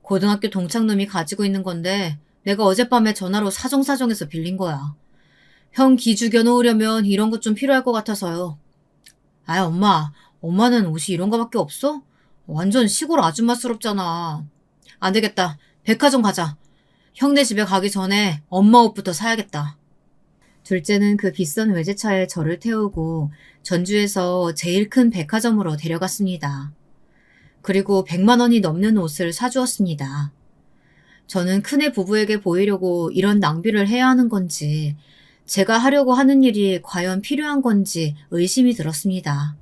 고등학교 동창놈이 가지고 있는 건데 내가 어젯밤에 전화로 사정사정해서 빌린 거야. 형 기 죽여놓으려면 이런 것 좀 필요할 것 같아서요. 아 엄마. 엄마는 옷이 이런 거밖에 없어? 완전 시골 아줌마스럽잖아. 안 되겠다. 백화점 가자. 형네 집에 가기 전에 엄마 옷부터 사야겠다. 둘째는 그 비싼 외제차에 저를 태우고 전주에서 제일 큰 백화점으로 데려갔습니다. 그리고 100만 원이 넘는 옷을 사주었습니다. 저는 큰애 부부에게 보이려고 이런 낭비를 해야 하는 건지 제가 하려고 하는 일이 과연 필요한 건지 의심이 들었습니다.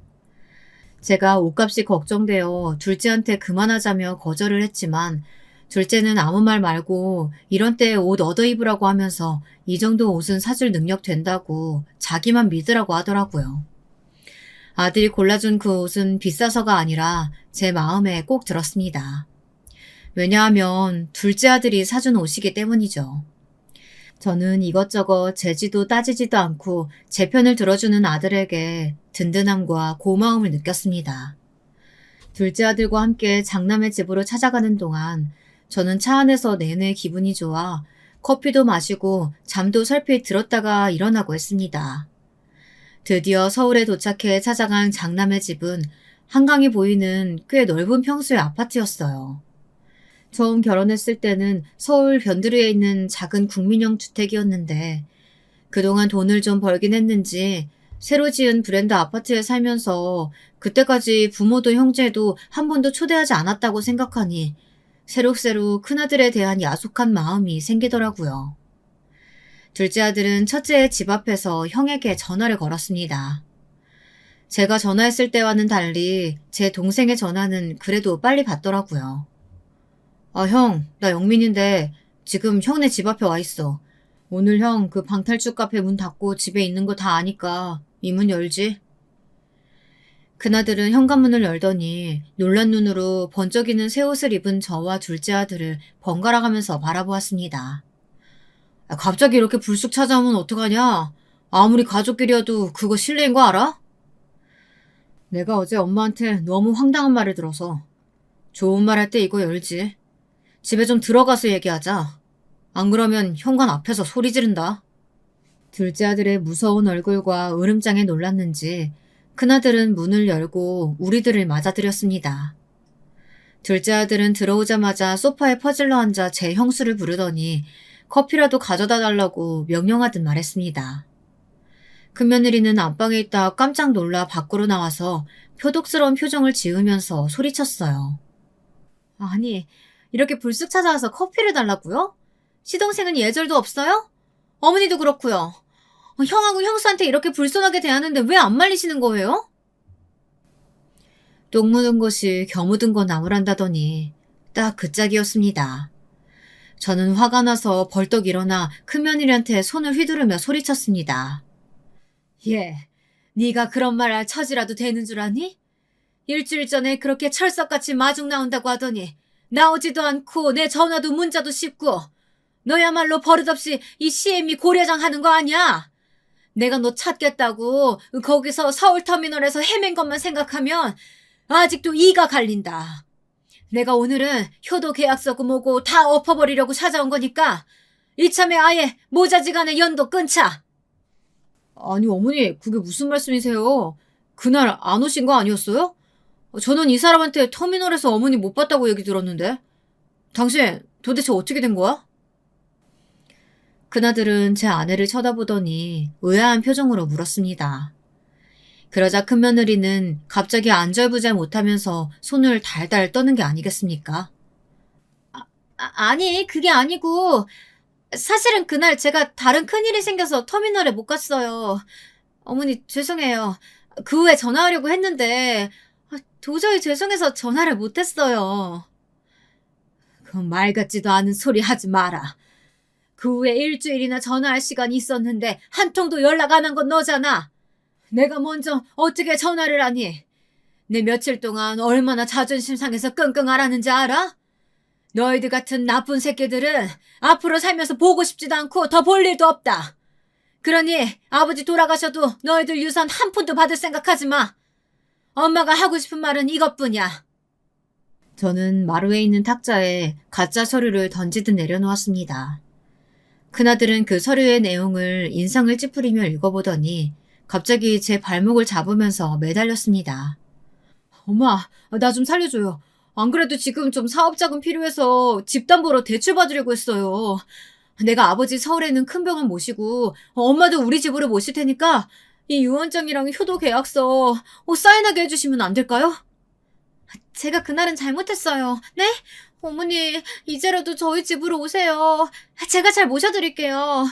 제가 옷값이 걱정되어 둘째한테 그만하자며 거절을 했지만 둘째는 아무 말 말고 이런 때에 옷 얻어 입으라고 하면서 이 정도 옷은 사줄 능력 된다고 자기만 믿으라고 하더라고요. 아들이 골라준 그 옷은 비싸서가 아니라 제 마음에 꼭 들었습니다. 왜냐하면 둘째 아들이 사준 옷이기 때문이죠. 저는 이것저것 재지도 따지지도 않고 제 편을 들어주는 아들에게 든든함과 고마움을 느꼈습니다. 둘째 아들과 함께 장남의 집으로 찾아가는 동안 저는 차 안에서 내내 기분이 좋아 커피도 마시고 잠도 설핏 들었다가 일어나고 했습니다. 드디어 서울에 도착해 찾아간 장남의 집은 한강이 보이는 꽤 넓은 평수의 아파트였어요. 처음 결혼했을 때는 서울 변두리에 있는 작은 국민형 주택이었는데 그동안 돈을 좀 벌긴 했는지 새로 지은 브랜드 아파트에 살면서 그때까지 부모도 형제도 한 번도 초대하지 않았다고 생각하니 새록새록 큰아들에 대한 야속한 마음이 생기더라고요. 둘째 아들은 첫째의 집 앞에서 형에게 전화를 걸었습니다. 제가 전화했을 때와는 달리 제 동생의 전화는 그래도 빨리 받더라고요. 아, 형, 나 영민인데 지금 형네 집 앞에 와 있어. 오늘 형 그 방탈출 카페 문 닫고 집에 있는 거 다 아니까 이 문 열지? 큰아들은 현관문을 열더니 놀란 눈으로 번쩍이는 새 옷을 입은 저와 둘째 아들을 번갈아 가면서 바라보았습니다. 아, 갑자기 이렇게 불쑥 찾아오면 어떡하냐? 아무리 가족끼리여도 그거 실례인 거 알아? 내가 어제 엄마한테 너무 황당한 말을 들어서. 좋은 말 할 때 이거 열지. 집에 좀 들어가서 얘기하자. 안 그러면 현관 앞에서 소리 지른다. 둘째 아들의 무서운 얼굴과 으름장에 놀랐는지 큰아들은 문을 열고 우리들을 맞아들였습니다. 둘째 아들은 들어오자마자 소파에 퍼질러 앉아 제 형수를 부르더니 커피라도 가져다 달라고 명령하듯 말했습니다. 큰며느리는 안방에 있다 깜짝 놀라 밖으로 나와서 표독스러운 표정을 지으면서 소리쳤어요. 아니, 이렇게 불쑥 찾아와서 커피를 달라고요? 시동생은 예절도 없어요? 어머니도 그렇고요. 형하고 형수한테 이렇게 불손하게 대하는데 왜 안 말리시는 거예요? 똥 묻은 것이 겨 묻은 거 나무란다더니 딱 그 짝이었습니다. 저는 화가 나서 벌떡 일어나 큰며느리한테 손을 휘두르며 소리쳤습니다. 예, 네가 그런 말 할 처지라도 되는 줄 아니? 일주일 전에 그렇게 철석같이 마중 나온다고 하더니 나오지도 않고 내 전화도 문자도 씹고 너야말로 버릇없이 이 CM이 고려장 하는 거 아니야? 내가 너 찾겠다고 거기서 서울터미널에서 헤맨 것만 생각하면 아직도 이가 갈린다. 내가 오늘은 효도 계약서고 뭐고 다 엎어버리려고 찾아온 거니까 이참에 아예 모자지간에 연도 끊자. 아니 어머니 그게 무슨 말씀이세요? 그날 안 오신 거 아니었어요? 저는 이 사람한테 터미널에서 어머니 못 봤다고 얘기 들었는데. 당신 도대체 어떻게 된 거야? 그나들은 제 아내를 쳐다보더니 의아한 표정으로 물었습니다. 그러자 큰며느리는 갑자기 안절부절 못하면서 손을 달달 떠는 게 아니겠습니까? 아니 그게 아니고 사실은 그날 제가 다른 큰일이 생겨서 터미널에 못 갔어요. 어머니 죄송해요. 그 후에 전화하려고 했는데 도저히 죄송해서 전화를 못했어요. 그 말 같지도 않은 소리 하지 마라. 그 후에 일주일이나 전화할 시간이 있었는데 한 통도 연락 안 한 건 너잖아. 내가 먼저 어떻게 전화를 하니? 내 며칠 동안 얼마나 자존심 상해서 끙끙 앓았는지 알아? 너희들 같은 나쁜 새끼들은 앞으로 살면서 보고 싶지도 않고 더 볼 일도 없다. 그러니 아버지 돌아가셔도 너희들 유산 한 푼도 받을 생각하지 마. 엄마가 하고 싶은 말은 이것뿐이야. 저는 마루에 있는 탁자에 가짜 서류를 던지듯 내려놓았습니다. 큰아들은 그 서류의 내용을 인상을 찌푸리며 읽어보더니 갑자기 제 발목을 잡으면서 매달렸습니다. 엄마, 나 좀 살려줘요. 안 그래도 지금 좀 사업자금 필요해서 집담보로 대출 받으려고 했어요. 내가 아버지 서울에 있는 큰 병원 모시고 엄마도 우리 집으로 모실 테니까 이 유언장이랑 효도 계약서 사인하게 해주시면 안 될까요? 제가 그날은 잘못했어요. 네? 어머니, 이제라도 저희 집으로 오세요. 제가 잘 모셔드릴게요.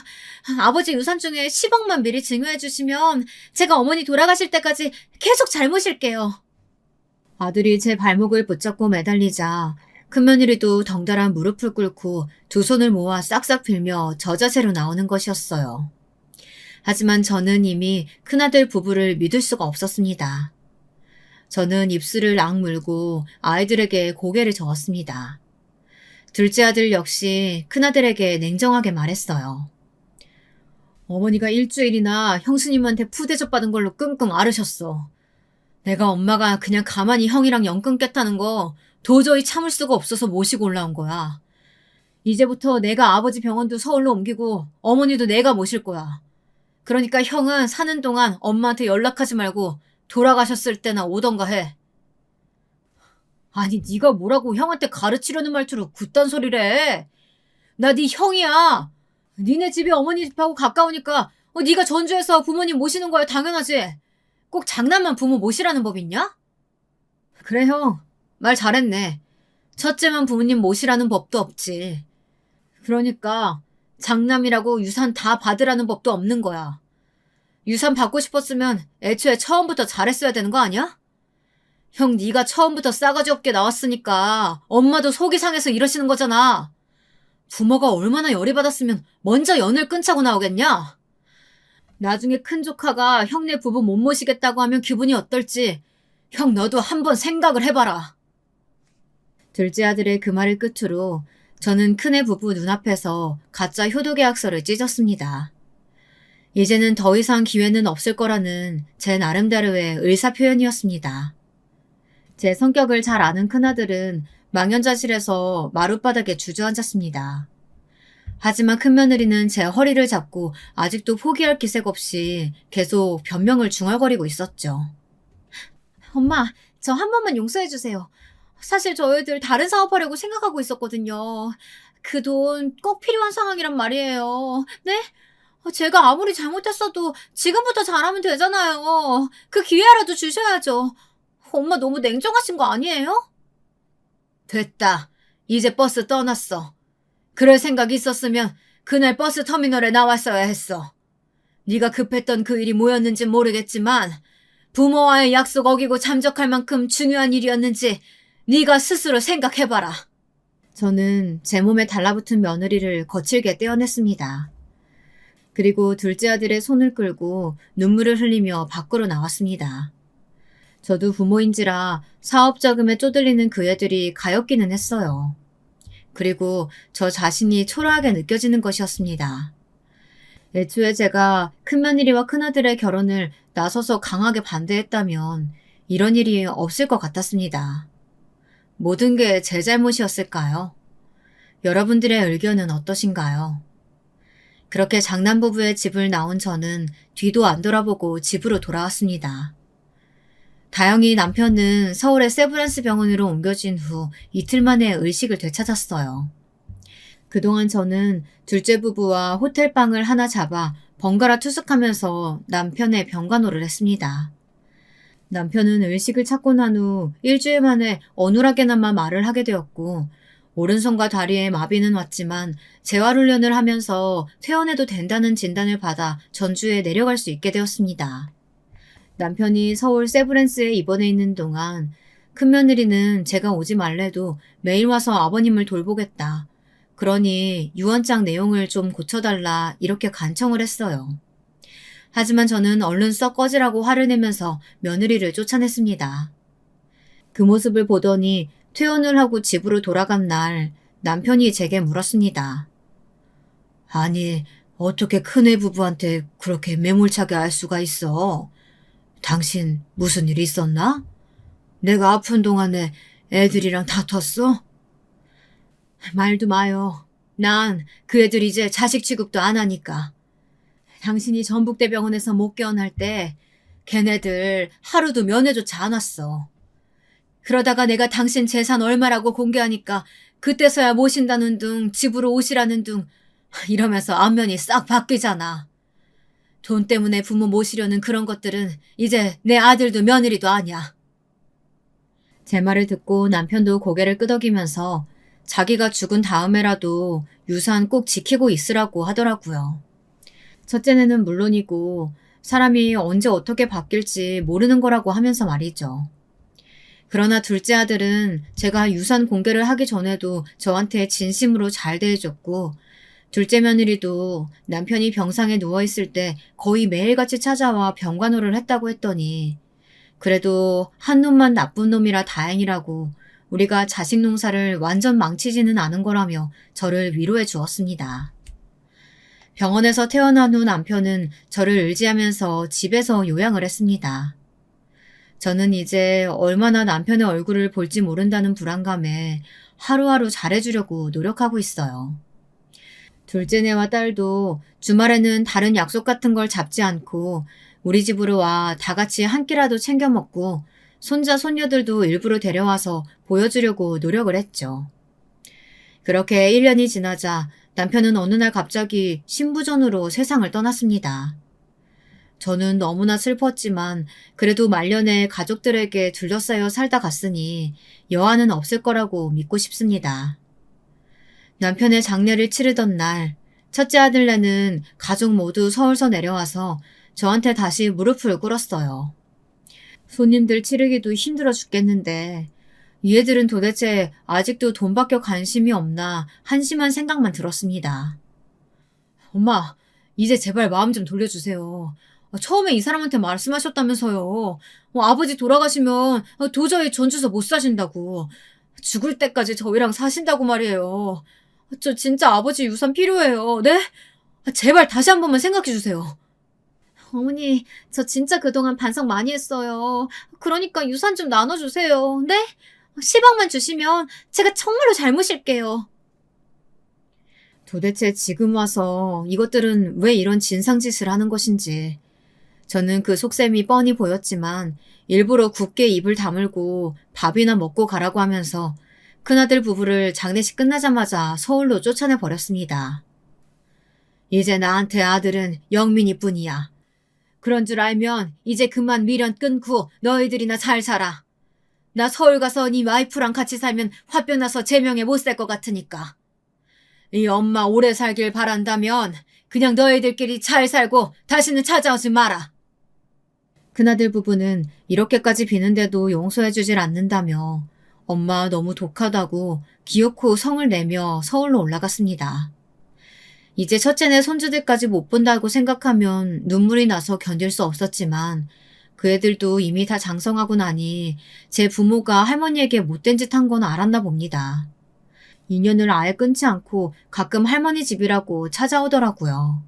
아버지 유산 중에 10억만 미리 증여해 주시면 제가 어머니 돌아가실 때까지 계속 잘 모실게요. 아들이 제 발목을 붙잡고 매달리자 큰며느리도 덩달아 무릎을 꿇고 두 손을 모아 싹싹 빌며 저자세로 나오는 것이었어요. 하지만 저는 이미 큰아들 부부를 믿을 수가 없었습니다. 저는 입술을 악물고 아이들에게 고개를 저었습니다. 둘째 아들 역시 큰아들에게 냉정하게 말했어요. 어머니가 일주일이나 형수님한테 푸대접 받은 걸로 끙끙 앓으셨어. 내가 엄마가 그냥 가만히 형이랑 연 끊겠다는 거 도저히 참을 수가 없어서 모시고 올라온 거야. 이제부터 내가 아버지 병원도 서울로 옮기고 어머니도 내가 모실 거야. 그러니까 형은 사는 동안 엄마한테 연락하지 말고 돌아가셨을 때나 오던가 해. 아니 네가 뭐라고 형한테 가르치려는 말투로 굿단 소리래. 나 네 형이야. 니네 집이 어머니 집하고 가까우니까 네가 전주에서 부모님 모시는 거야 당연하지. 꼭 장남만 부모 모시라는 법 있냐? 그래 형, 말 잘했네. 첫째만 부모님 모시라는 법도 없지. 그러니까 장남이라고 유산 다 받으라는 법도 없는 거야. 유산 받고 싶었으면 애초에 처음부터 잘했어야 되는 거 아니야? 형 네가 처음부터 싸가지 없게 나왔으니까 엄마도 속이 상해서 이러시는 거잖아. 부모가 얼마나 열이 받았으면 먼저 연을 끊자고 나오겠냐? 나중에 큰 조카가 형네 부부 못 모시겠다고 하면 기분이 어떨지 형 너도 한번 생각을 해봐라. 둘째 아들의 그 말을 끝으로 저는 큰애 부부 눈앞에서 가짜 효도계약서를 찢었습니다. 이제는 더 이상 기회는 없을 거라는 제 나름대로의 의사표현이었습니다. 제 성격을 잘 아는 큰아들은 망연자실해서 마룻바닥에 주저앉았습니다. 하지만 큰며느리는 제 허리를 잡고 아직도 포기할 기색 없이 계속 변명을 중얼거리고 있었죠. 엄마, 저 한 번만 용서해주세요. 사실 저희들 다른 사업하려고 생각하고 있었거든요. 그 돈 꼭 필요한 상황이란 말이에요. 네? 제가 아무리 잘못했어도 지금부터 잘하면 되잖아요. 그 기회라도 주셔야죠. 엄마 너무 냉정하신 거 아니에요? 됐다. 이제 버스 떠났어. 그럴 생각이 있었으면 그날 버스 터미널에 나왔어야 했어. 네가 급했던 그 일이 뭐였는지 모르겠지만 부모와의 약속 어기고 잠적할 만큼 중요한 일이었는지 네가 스스로 생각해봐라. 저는 제 몸에 달라붙은 며느리를 거칠게 떼어냈습니다. 그리고 둘째 아들의 손을 끌고 눈물을 흘리며 밖으로 나왔습니다. 저도 부모인지라 사업 자금에 쪼들리는 그 애들이 가엾기는 했어요. 그리고 저 자신이 초라하게 느껴지는 것이었습니다. 애초에 제가 큰며느리와 큰아들의 결혼을 나서서 강하게 반대했다면 이런 일이 없을 것 같았습니다. 모든 게 제 잘못이었을까요? 여러분들의 의견은 어떠신가요? 그렇게 장남부부의 집을 나온 저는 뒤도 안 돌아보고 집으로 돌아왔습니다. 다행히 남편은 서울의 세브란스 병원으로 옮겨진 후 이틀 만에 의식을 되찾았어요. 그동안 저는 둘째 부부와 호텔방을 하나 잡아 번갈아 투숙하면서 남편의 병간호를 했습니다. 남편은 의식을 찾고 난 후 일주일 만에 어눌하게나마 말을 하게 되었고 오른손과 다리에 마비는 왔지만 재활훈련을 하면서 퇴원해도 된다는 진단을 받아 전주에 내려갈 수 있게 되었습니다. 남편이 서울 세브란스에 입원해 있는 동안 큰며느리는 제가 오지 말래도 매일 와서 아버님을 돌보겠다. 그러니 유언장 내용을 좀 고쳐달라 이렇게 간청을 했어요. 하지만 저는 얼른 썩 꺼지라고 화를 내면서 며느리를 쫓아냈습니다. 그 모습을 보더니 퇴원을 하고 집으로 돌아간 날 남편이 제게 물었습니다. 아니, 어떻게 큰애 부부한테 그렇게 매몰차게 알 수가 있어? 당신 무슨 일 있었나? 내가 아픈 동안에 애들이랑 다퉜어? 말도 마요. 난 그 애들 이제 자식 취급도 안 하니까. 당신이 전북대병원에서 못 깨어날 때 걔네들 하루도 면회조차 안 왔어. 그러다가 내가 당신 재산 얼마라고 공개하니까 그때서야 모신다는 둥 집으로 오시라는 둥 이러면서 안면이 싹 바뀌잖아. 돈 때문에 부모 모시려는 그런 것들은 이제 내 아들도 며느리도 아니야. 제 말을 듣고 남편도 고개를 끄덕이면서 자기가 죽은 다음에라도 유산 꼭 지키고 있으라고 하더라고요. 첫째는 물론이고 사람이 언제 어떻게 바뀔지 모르는 거라고 하면서 말이죠. 그러나 둘째 아들은 제가 유산 공개를 하기 전에도 저한테 진심으로 잘 대해줬고 둘째 며느리도 남편이 병상에 누워있을 때 거의 매일같이 찾아와 병간호를 했다고 했더니 그래도 한 놈만 나쁜 놈이라 다행이라고 우리가 자식 농사를 완전 망치지는 않은 거라며 저를 위로해 주었습니다. 병원에서 퇴원한 후 남편은 저를 의지하면서 집에서 요양을 했습니다. 저는 이제 얼마나 남편의 얼굴을 볼지 모른다는 불안감에 하루하루 잘해주려고 노력하고 있어요. 둘째네와 딸도 주말에는 다른 약속 같은 걸 잡지 않고 우리 집으로 와 다 같이 한 끼라도 챙겨 먹고 손자 손녀들도 일부러 데려와서 보여주려고 노력을 했죠. 그렇게 1년이 지나자 남편은 어느 날 갑자기 신부전으로 세상을 떠났습니다. 저는 너무나 슬펐지만 그래도 말년에 가족들에게 둘러싸여 살다 갔으니 여한은 없을 거라고 믿고 싶습니다. 남편의 장례를 치르던 날 첫째 아들네는 가족 모두 서울서 내려와서 저한테 다시 무릎을 꿇었어요. 손님들 치르기도 힘들어 죽겠는데 이 애들은 도대체 아직도 돈밖에 관심이 없나 한심한 생각만 들었습니다. 엄마, 이제 제발 마음 좀 돌려주세요. 처음에 이 사람한테 말씀하셨다면서요. 아버지 돌아가시면 도저히 전주서 못 사신다고. 죽을 때까지 저희랑 사신다고 말이에요. 저 진짜 아버지 유산 필요해요. 네? 제발 다시 한 번만 생각해 주세요. 어머니, 저 진짜 그동안 반성 많이 했어요. 그러니까 유산 좀 나눠주세요. 네? 10억만 주시면 제가 정말로 잘 모실게요. 도대체 지금 와서 이것들은 왜 이런 진상짓을 하는 것인지. 저는 그 속셈이 뻔히 보였지만 일부러 굳게 입을 다물고 밥이나 먹고 가라고 하면서 큰아들 부부를 장례식 끝나자마자 서울로 쫓아내버렸습니다. 이제 나한테 아들은 영민이 뿐이야. 그런 줄 알면 이제 그만 미련 끊고 너희들이나 잘 살아. 나 서울 가서 네 와이프랑 같이 살면 화병 나서 제명에 못 살 것 같으니까. 이 엄마 오래 살길 바란다면 그냥 너희들끼리 잘 살고 다시는 찾아오지 마라. 큰아들 부부는 이렇게까지 비는데도 용서해주질 않는다며 엄마 너무 독하다고 기어코 성을 내며 서울로 올라갔습니다. 이제 첫째네 손주들까지 못 본다고 생각하면 눈물이 나서 견딜 수 없었지만 그 애들도 이미 다 장성하고 나니 제 부모가 할머니에게 못된 짓 한 건 알았나 봅니다. 인연을 아예 끊지 않고 가끔 할머니 집이라고 찾아오더라고요.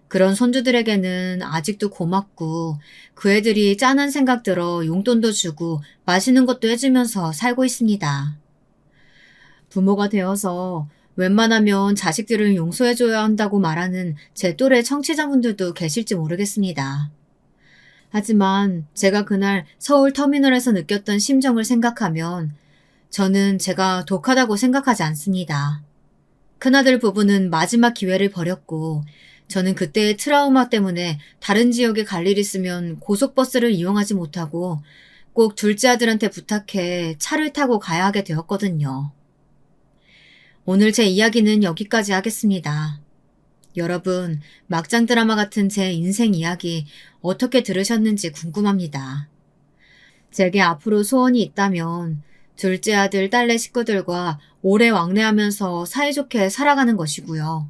그런 손주들에게는 아직도 고맙고 그 애들이 짠한 생각 들어 용돈도 주고 맛있는 것도 해주면서 살고 있습니다. 부모가 되어서 웬만하면 자식들을 용서해줘야 한다고 말하는 제 또래 청취자분들도 계실지 모르겠습니다. 하지만 제가 그날 서울 터미널에서 느꼈던 심정을 생각하면 저는 제가 독하다고 생각하지 않습니다. 큰아들 부부는 마지막 기회를 버렸고 저는 그때의 트라우마 때문에 다른 지역에 갈 일 있으면 고속버스를 이용하지 못하고 꼭 둘째 아들한테 부탁해 차를 타고 가야 하게 되었거든요. 오늘 제 이야기는 여기까지 하겠습니다. 여러분, 막장 드라마 같은 제 인생 이야기 어떻게 들으셨는지 궁금합니다. 제게 앞으로 소원이 있다면 둘째 아들, 딸네 식구들과 오래 왕래하면서 사이좋게 살아가는 것이고요.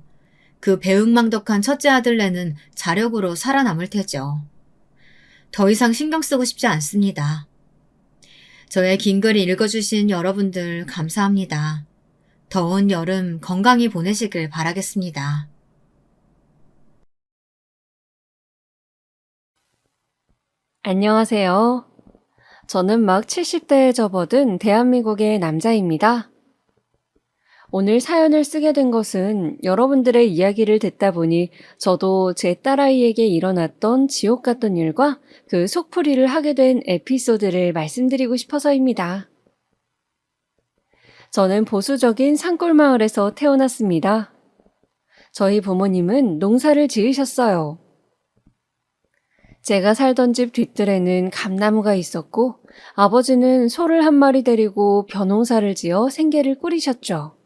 그 배은망덕한 첫째 아들네는 자력으로 살아남을 테죠. 더 이상 신경 쓰고 싶지 않습니다. 저의 긴 글 읽어주신 여러분들 감사합니다. 더운 여름 건강히 보내시길 바라겠습니다. 안녕하세요. 저는 막 70대에 접어든 대한민국의 남자입니다. 오늘 사연을 쓰게 된 것은 여러분들의 이야기를 듣다 보니 저도 제 딸아이에게 일어났던 지옥 같던 일과 그 속풀이를 하게 된 에피소드를 말씀드리고 싶어서입니다. 저는 보수적인 산골 마을에서 태어났습니다. 저희 부모님은 농사를 지으셨어요. 제가 살던 집 뒷뜰에는 감나무가 있었고 아버지는 소를 한 마리 데리고 벼농사를 지어 생계를 꾸리셨죠.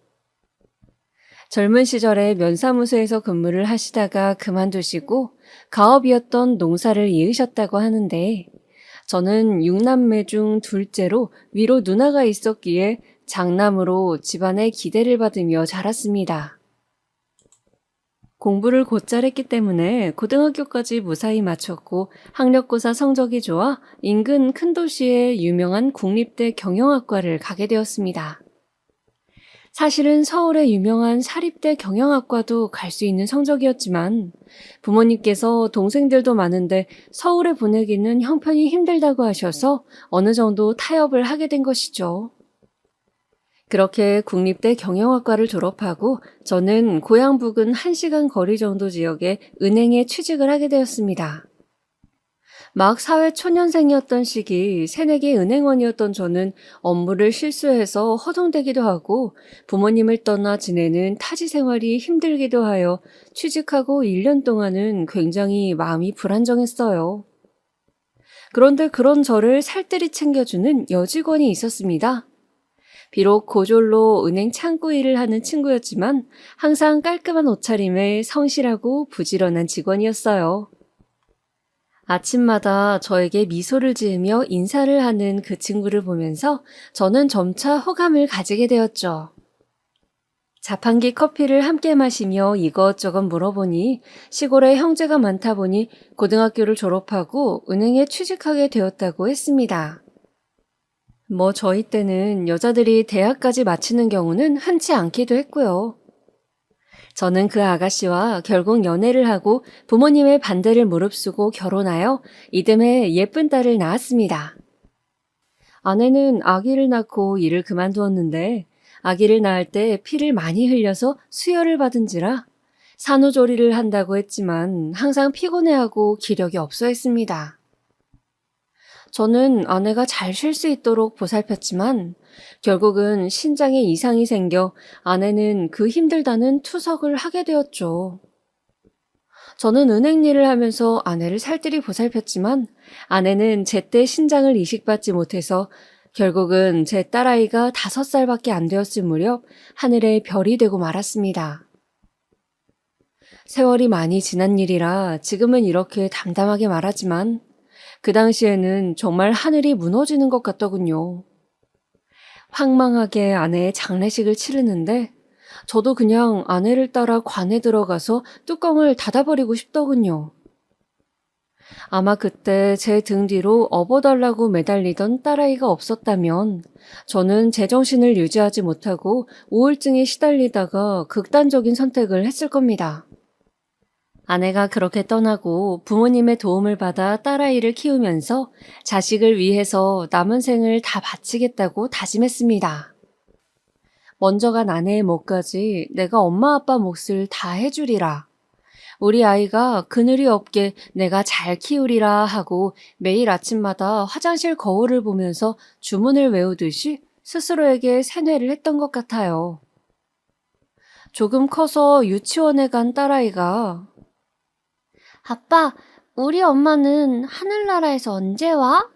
젊은 시절에 면사무소에서 근무를 하시다가 그만두시고 가업이었던 농사를 이으셨다고 하는데 저는 6남매 중 둘째로 위로 누나가 있었기에 장남으로 집안의 기대를 받으며 자랐습니다. 공부를 곧잘 했기 때문에 고등학교까지 무사히 마쳤고 학력고사 성적이 좋아 인근 큰 도시의 유명한 국립대 경영학과를 가게 되었습니다. 사실은 서울의 유명한 사립대 경영학과도 갈 수 있는 성적이었지만 부모님께서 동생들도 많은데 서울에 보내기는 형편이 힘들다고 하셔서 어느 정도 타협을 하게 된 것이죠. 그렇게 국립대 경영학과를 졸업하고 저는 고향 부근 1시간 거리 정도 지역의 은행에 취직을 하게 되었습니다. 막 사회 초년생이었던 시기 새내기 은행원이었던 저는 업무를 실수해서 허둥대기도 하고 부모님을 떠나 지내는 타지 생활이 힘들기도 하여 취직하고 1년 동안은 굉장히 마음이 불안정했어요. 그런데 그런 저를 살뜰히 챙겨주는 여직원이 있었습니다. 비록 고졸로 은행 창구 일을 하는 친구였지만 항상 깔끔한 옷차림에 성실하고 부지런한 직원이었어요. 아침마다 저에게 미소를 지으며 인사를 하는 그 친구를 보면서 저는 점차 호감을 가지게 되었죠. 자판기 커피를 함께 마시며 이것저것 물어보니 시골에 형제가 많다 보니 고등학교를 졸업하고 은행에 취직하게 되었다고 했습니다. 저희 때는 여자들이 대학까지 마치는 경우는 흔치 않기도 했고요. 저는 그 아가씨와 결국 연애를 하고 부모님의 반대를 무릅쓰고 결혼하여 이듬해 예쁜 딸을 낳았습니다. 아내는 아기를 낳고 일을 그만두었는데 아기를 낳을 때 피를 많이 흘려서 수혈을 받은지라 산후조리를 한다고 했지만 항상 피곤해하고 기력이 없어 했습니다. 저는 아내가 잘 쉴 수 있도록 보살폈지만 결국은 신장에 이상이 생겨 아내는 그 힘들다는 투석을 하게 되었죠. 저는 은행 일을 하면서 아내를 살뜰히 보살폈지만 아내는 제때 신장을 이식받지 못해서 결국은 제 딸아이가 5살밖에 안 되었을 무렵 하늘에 별이 되고 말았습니다. 세월이 많이 지난 일이라 지금은 이렇게 담담하게 말하지만 그 당시에는 정말 하늘이 무너지는 것 같더군요. 황망하게 아내의 장례식을 치르는데 저도 그냥 아내를 따라 관에 들어가서 뚜껑을 닫아버리고 싶더군요. 아마 그때 제 등 뒤로 업어달라고 매달리던 딸아이가 없었다면 저는 제정신을 유지하지 못하고 우울증에 시달리다가 극단적인 선택을 했을 겁니다. 아내가 그렇게 떠나고 부모님의 도움을 받아 딸아이를 키우면서 자식을 위해서 남은 생을 다 바치겠다고 다짐했습니다. 먼저 간 아내의 몫까지 내가 엄마 아빠 몫을 다 해주리라. 우리 아이가 그늘이 없게 내가 잘 키우리라 하고 매일 아침마다 화장실 거울을 보면서 주문을 외우듯이 스스로에게 세뇌를 했던 것 같아요. 조금 커서 유치원에 간 딸아이가 아빠, 우리 엄마는 하늘나라에서 언제 와?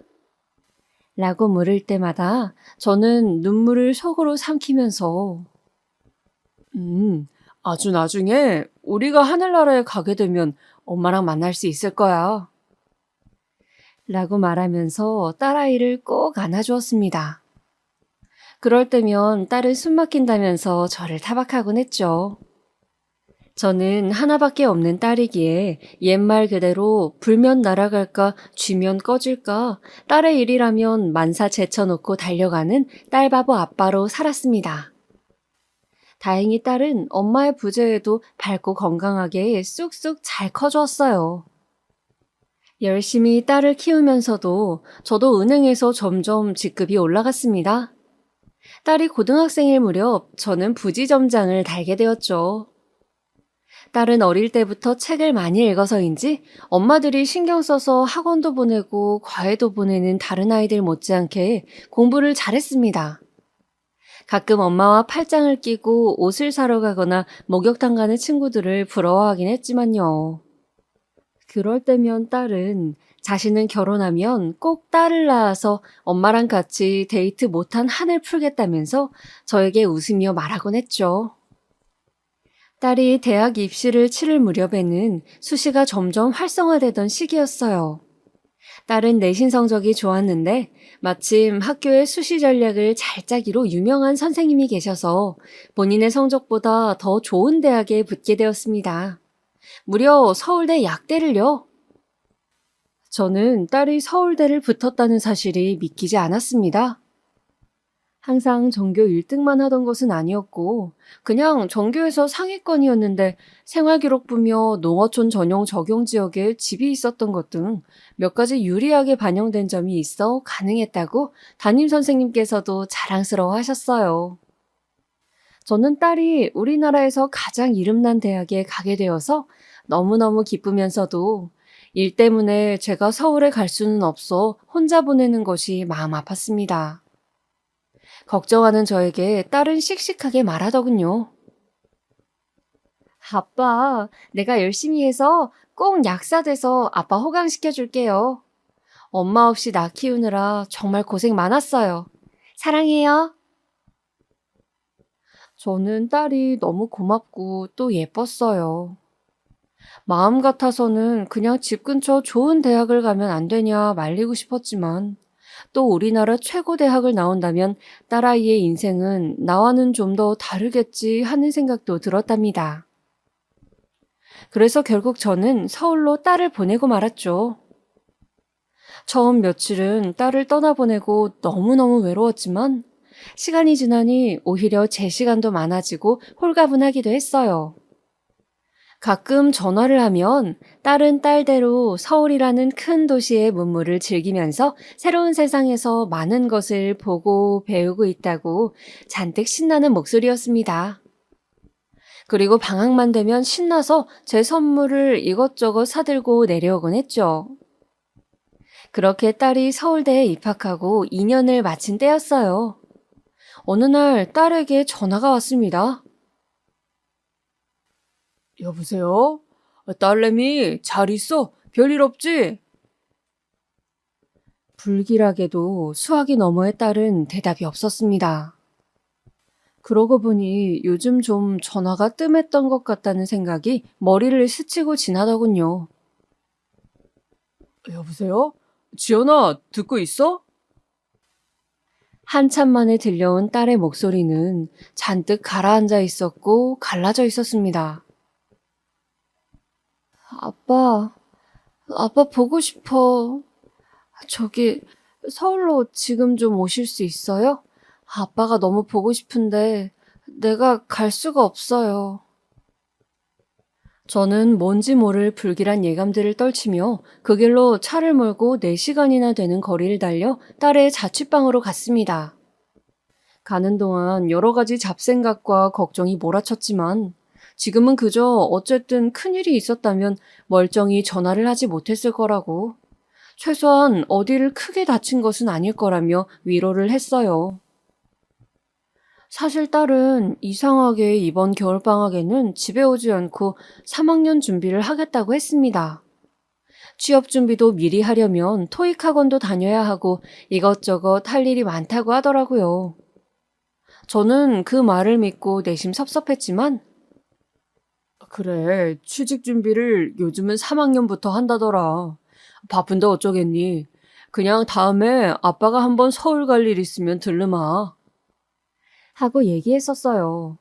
라고 물을 때마다 저는 눈물을 속으로 삼키면서 아주 나중에 우리가 하늘나라에 가게 되면 엄마랑 만날 수 있을 거야. 라고 말하면서 딸아이를 꼭 안아주었습니다. 그럴 때면 딸은 숨 막힌다면서 저를 타박하곤 했죠. 저는 하나밖에 없는 딸이기에 옛말 그대로 불면 날아갈까 쥐면 꺼질까 딸의 일이라면 만사 제쳐놓고 달려가는 딸바보 아빠로 살았습니다. 다행히 딸은 엄마의 부재에도 밝고 건강하게 쑥쑥 잘 커졌어요. 열심히 딸을 키우면서도 저도 은행에서 점점 직급이 올라갔습니다. 딸이 고등학생일 무렵 저는 부지점장을 달게 되었죠. 딸은 어릴 때부터 책을 많이 읽어서인지 엄마들이 신경 써서 학원도 보내고 과외도 보내는 다른 아이들 못지않게 공부를 잘했습니다. 가끔 엄마와 팔짱을 끼고 옷을 사러 가거나 목욕탕 가는 친구들을 부러워하긴 했지만요. 그럴 때면 딸은 자신은 결혼하면 꼭 딸을 낳아서 엄마랑 같이 데이트 못한 한을 풀겠다면서 저에게 웃으며 말하곤 했죠. 딸이 대학 입시를 치를 무렵에는 수시가 점점 활성화되던 시기였어요. 딸은 내신 성적이 좋았는데 마침 학교의 수시 전략을 잘 짜기로 유명한 선생님이 계셔서 본인의 성적보다 더 좋은 대학에 붙게 되었습니다. 무려 서울대 약대를요. 저는 딸이 서울대를 붙었다는 사실이 믿기지 않았습니다. 항상 전교 1등만 하던 것은 아니었고 그냥 전교에서 상위권이었는데 생활기록부며 농어촌 전용 적용지역에 집이 있었던 것 등 몇 가지 유리하게 반영된 점이 있어 가능했다고 담임선생님께서도 자랑스러워 하셨어요. 저는 딸이 우리나라에서 가장 이름난 대학에 가게 되어서 너무너무 기쁘면서도 일 때문에 제가 서울에 갈 수는 없어 혼자 보내는 것이 마음 아팠습니다. 걱정하는 저에게 딸은 씩씩하게 말하더군요. 아빠, 내가 열심히 해서 꼭 약사 돼서 아빠 호강시켜 줄게요. 엄마 없이 나 키우느라 정말 고생 많았어요. 사랑해요. 저는 딸이 너무 고맙고 또 예뻤어요. 마음 같아서는 그냥 집 근처 좋은 대학을 가면 안 되냐 말리고 싶었지만 또 우리나라 최고 대학을 나온다면 딸아이의 인생은 나와는 좀 더 다르겠지 하는 생각도 들었답니다. 그래서 결국 저는 서울로 딸을 보내고 말았죠. 처음 며칠은 딸을 떠나보내고 너무너무 외로웠지만 시간이 지나니 오히려 제 시간도 많아지고 홀가분하기도 했어요. 가끔 전화를 하면 딸은 딸대로 서울이라는 큰 도시의 문물을 즐기면서 새로운 세상에서 많은 것을 보고 배우고 있다고 잔뜩 신나는 목소리였습니다. 그리고 방학만 되면 신나서 제 선물을 이것저것 사들고 내려오곤 했죠. 그렇게 딸이 서울대에 입학하고 2년을 마친 때였어요. 어느 날 딸에게 전화가 왔습니다. 여보세요? 딸내미 잘 있어? 별일 없지? 불길하게도 수학이 너머의 딸은 대답이 없었습니다. 그러고 보니 요즘 좀 전화가 뜸했던 것 같다는 생각이 머리를 스치고 지나더군요. 여보세요? 지연아, 듣고 있어? 한참 만에 들려온 딸의 목소리는 잔뜩 가라앉아 있었고 갈라져 있었습니다. 아빠 보고 싶어. 저기 서울로 지금 좀 오실 수 있어요? 아빠가 너무 보고 싶은데 내가 갈 수가 없어요. 저는 뭔지 모를 불길한 예감들을 떨치며 그 길로 차를 몰고 4시간이나 되는 거리를 달려 딸의 자취방으로 갔습니다. 가는 동안 여러 가지 잡생각과 걱정이 몰아쳤지만 지금은 그저 어쨌든 큰일이 있었다면 멀쩡히 전화를 하지 못했을 거라고, 최소한 어디를 크게 다친 것은 아닐 거라며 위로를 했어요. 사실 딸은 이상하게 이번 겨울방학에는 집에 오지 않고 3학년 준비를 하겠다고 했습니다. 취업 준비도 미리 하려면 토익 학원도 다녀야 하고 이것저것 할 일이 많다고 하더라고요. 저는 그 말을 믿고 내심 섭섭했지만, 그래, 취직 준비를 요즘은 3학년부터 한다더라. 바쁜데 어쩌겠니? 그냥 다음에 아빠가 한번 서울 갈 일 있으면 들르마. 하고 얘기했었어요.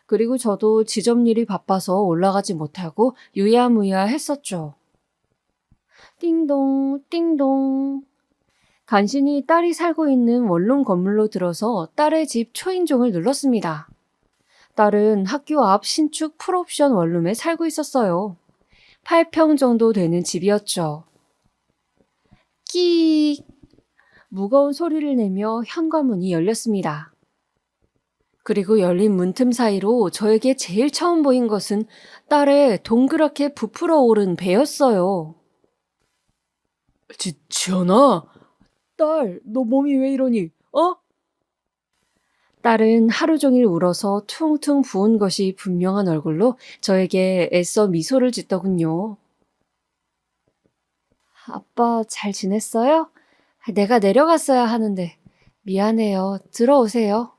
그리고 저도 지점일이 바빠서 올라가지 못하고 유야무야 했었죠. 띵동, 띵동. 간신히 딸이 살고 있는 원룸 건물로 들어서 딸의 집 초인종을 눌렀습니다. 딸은 학교 앞 신축 풀옵션 원룸에 살고 있었어요. 8평 정도 되는 집이었죠. 끼익! 무거운 소리를 내며 현관문이 열렸습니다. 그리고 열린 문틈 사이로 저에게 제일 처음 보인 것은 딸의 동그랗게 부풀어 오른 배였어요. 지연아, 딸, 너 몸이 왜 이러니? 어? 딸은 하루 종일 울어서 퉁퉁 부은 것이 분명한 얼굴로 저에게 애써 미소를 짓더군요. 아빠 잘 지냈어요? 내가 내려갔어야 하는데 미안해요. 들어오세요.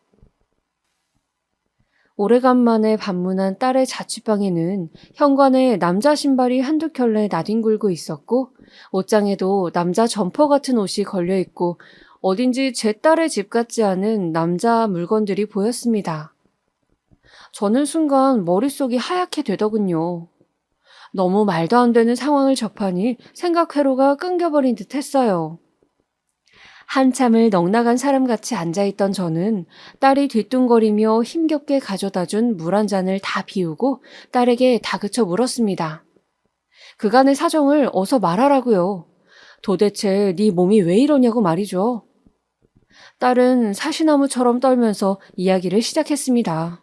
오래간만에 방문한 딸의 자취방에는 현관에 남자 신발이 한두 켤레 나뒹굴고 있었고 옷장에도 남자 점퍼 같은 옷이 걸려있고 어딘지 제 딸의 집 같지 않은 남자 물건들이 보였습니다. 저는 순간 머릿속이 하얗게 되더군요. 너무 말도 안 되는 상황을 접하니 생각 회로가 끊겨버린 듯 했어요. 한참을 넋나간 사람같이 앉아있던 저는 딸이 뒤뚱거리며 힘겹게 가져다준 물 한 잔을 다 비우고 딸에게 다그쳐 물었습니다. 그간의 사정을 어서 말하라고요. 도대체 네 몸이 왜 이러냐고 말이죠. 딸은 사시나무처럼 떨면서 이야기를 시작했습니다.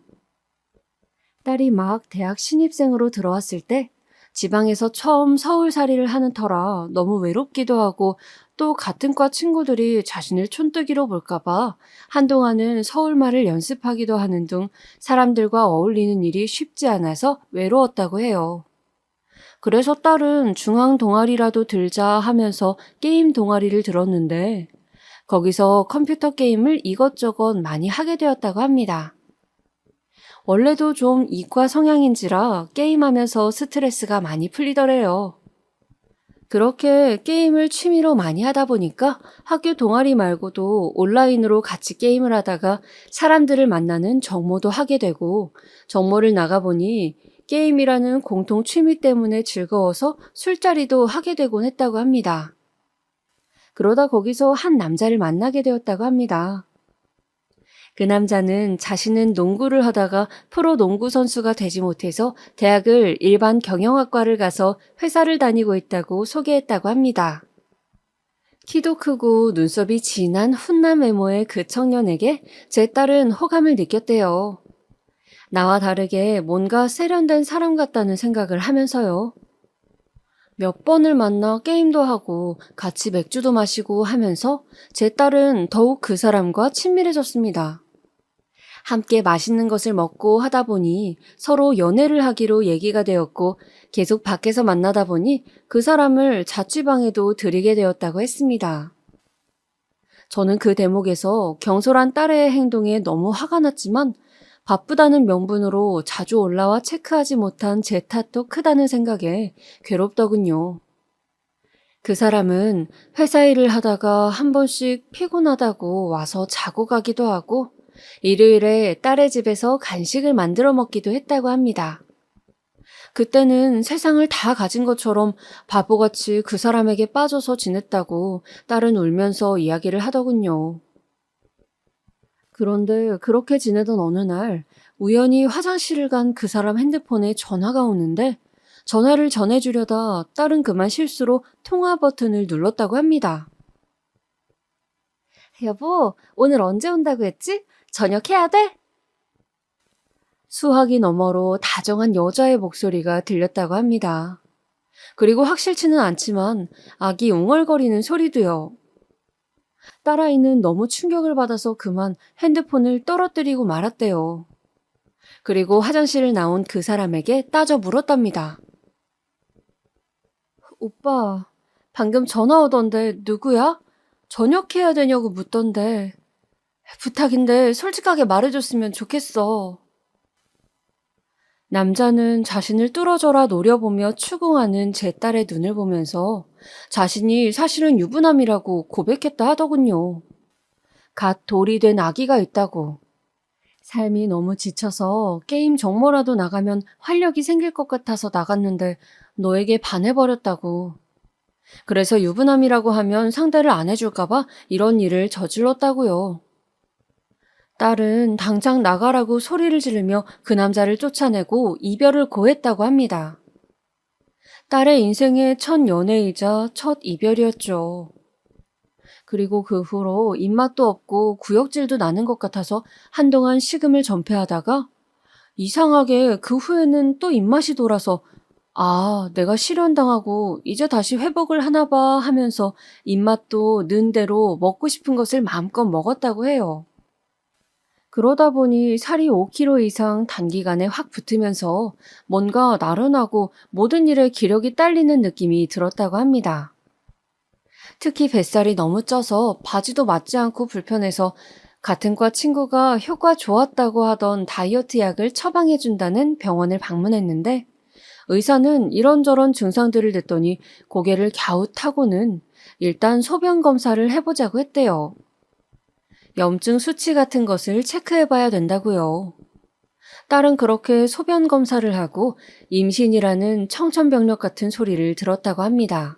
딸이 막 대학 신입생으로 들어왔을 때 지방에서 처음 서울살이를 하는 터라 너무 외롭기도 하고 또 같은 과 친구들이 자신을 촌뜨기로 볼까봐 한동안은 서울말을 연습하기도 하는 등 사람들과 어울리는 일이 쉽지 않아서 외로웠다고 해요. 그래서 딸은 중앙 동아리라도 들자 하면서 게임 동아리를 들었는데 거기서 컴퓨터 게임을 이것저것 많이 하게 되었다고 합니다. 원래도 좀 이과 성향인지라 게임하면서 스트레스가 많이 풀리더래요. 그렇게 게임을 취미로 많이 하다 보니까 학교 동아리 말고도 온라인으로 같이 게임을 하다가 사람들을 만나는 정모도 하게 되고 정모를 나가보니 게임이라는 공통 취미 때문에 즐거워서 술자리도 하게 되곤 했다고 합니다. 그러다 거기서 한 남자를 만나게 되었다고 합니다. 그 남자는 자신은 농구를 하다가 프로 농구 선수가 되지 못해서 대학을 일반 경영학과를 가서 회사를 다니고 있다고 소개했다고 합니다. 키도 크고 눈썹이 진한 훈남 외모의 그 청년에게 제 딸은 호감을 느꼈대요. 나와 다르게 뭔가 세련된 사람 같다는 생각을 하면서요. 몇 번을 만나 게임도 하고 같이 맥주도 마시고 하면서 제 딸은 더욱 그 사람과 친밀해졌습니다. 함께 맛있는 것을 먹고 하다 보니 서로 연애를 하기로 얘기가 되었고 계속 밖에서 만나다 보니 그 사람을 자취방에도 들이게 되었다고 했습니다. 저는 그 대목에서 경솔한 딸의 행동에 너무 화가 났지만 바쁘다는 명분으로 자주 올라와 체크하지 못한 제 탓도 크다는 생각에 괴롭더군요. 그 사람은 회사 일을 하다가 한 번씩 피곤하다고 와서 자고 가기도 하고 일요일에 딸의 집에서 간식을 만들어 먹기도 했다고 합니다. 그때는 세상을 다 가진 것처럼 바보같이 그 사람에게 빠져서 지냈다고 딸은 울면서 이야기를 하더군요. 그런데 그렇게 지내던 어느 날 우연히 화장실을 간 그 사람 핸드폰에 전화가 오는데 전화를 전해주려다 딸은 그만 실수로 통화 버튼을 눌렀다고 합니다. 여보, 오늘 언제 온다고 했지? 저녁 해야 돼? 수화기 너머로 다정한 여자의 목소리가 들렸다고 합니다. 그리고 확실치는 않지만 아기 웅얼거리는 소리도요. 딸아이는 너무 충격을 받아서 그만 핸드폰을 떨어뜨리고 말았대요. 그리고 화장실을 나온 그 사람에게 따져 물었답니다. 오빠, 방금 전화 오던데 누구야? 저녁 해야 되냐고 묻던데. 부탁인데 솔직하게 말해줬으면 좋겠어. 남자는 자신을 뚫어져라 노려보며 추궁하는 제 딸의 눈을 보면서 자신이 사실은 유부남이라고 고백했다 하더군요. 갓 돌이 된 아기가 있다고. 삶이 너무 지쳐서 게임 정모라도 나가면 활력이 생길 것 같아서 나갔는데 너에게 반해버렸다고. 그래서 유부남이라고 하면 상대를 안 해줄까봐 이런 일을 저질렀다고요. 딸은 당장 나가라고 소리를 지르며 그 남자를 쫓아내고 이별을 고했다고 합니다. 딸의 인생의 첫 연애이자 첫 이별이었죠. 그리고 그 후로 입맛도 없고 구역질도 나는 것 같아서 한동안 식음을 전폐하다가 이상하게 그 후에는 또 입맛이 돌아서 아, 내가 실현당하고 이제 다시 회복을 하나 봐 하면서 입맛도 는 대로 먹고 싶은 것을 마음껏 먹었다고 해요. 그러다 보니 살이 5kg 이상 단기간에 확 붙으면서 뭔가 나른하고 모든 일에 기력이 딸리는 느낌이 들었다고 합니다. 특히 뱃살이 너무 쪄서 바지도 맞지 않고 불편해서 같은 과 친구가 효과 좋았다고 하던 다이어트 약을 처방해준다는 병원을 방문했는데 의사는 이런저런 증상들을 듣더니 고개를 갸웃하고는 일단 소변 검사를 해보자고 했대요. 염증 수치 같은 것을 체크해봐야 된다고요. 딸은 그렇게 소변 검사를 하고 임신이라는 청천벽력 같은 소리를 들었다고 합니다.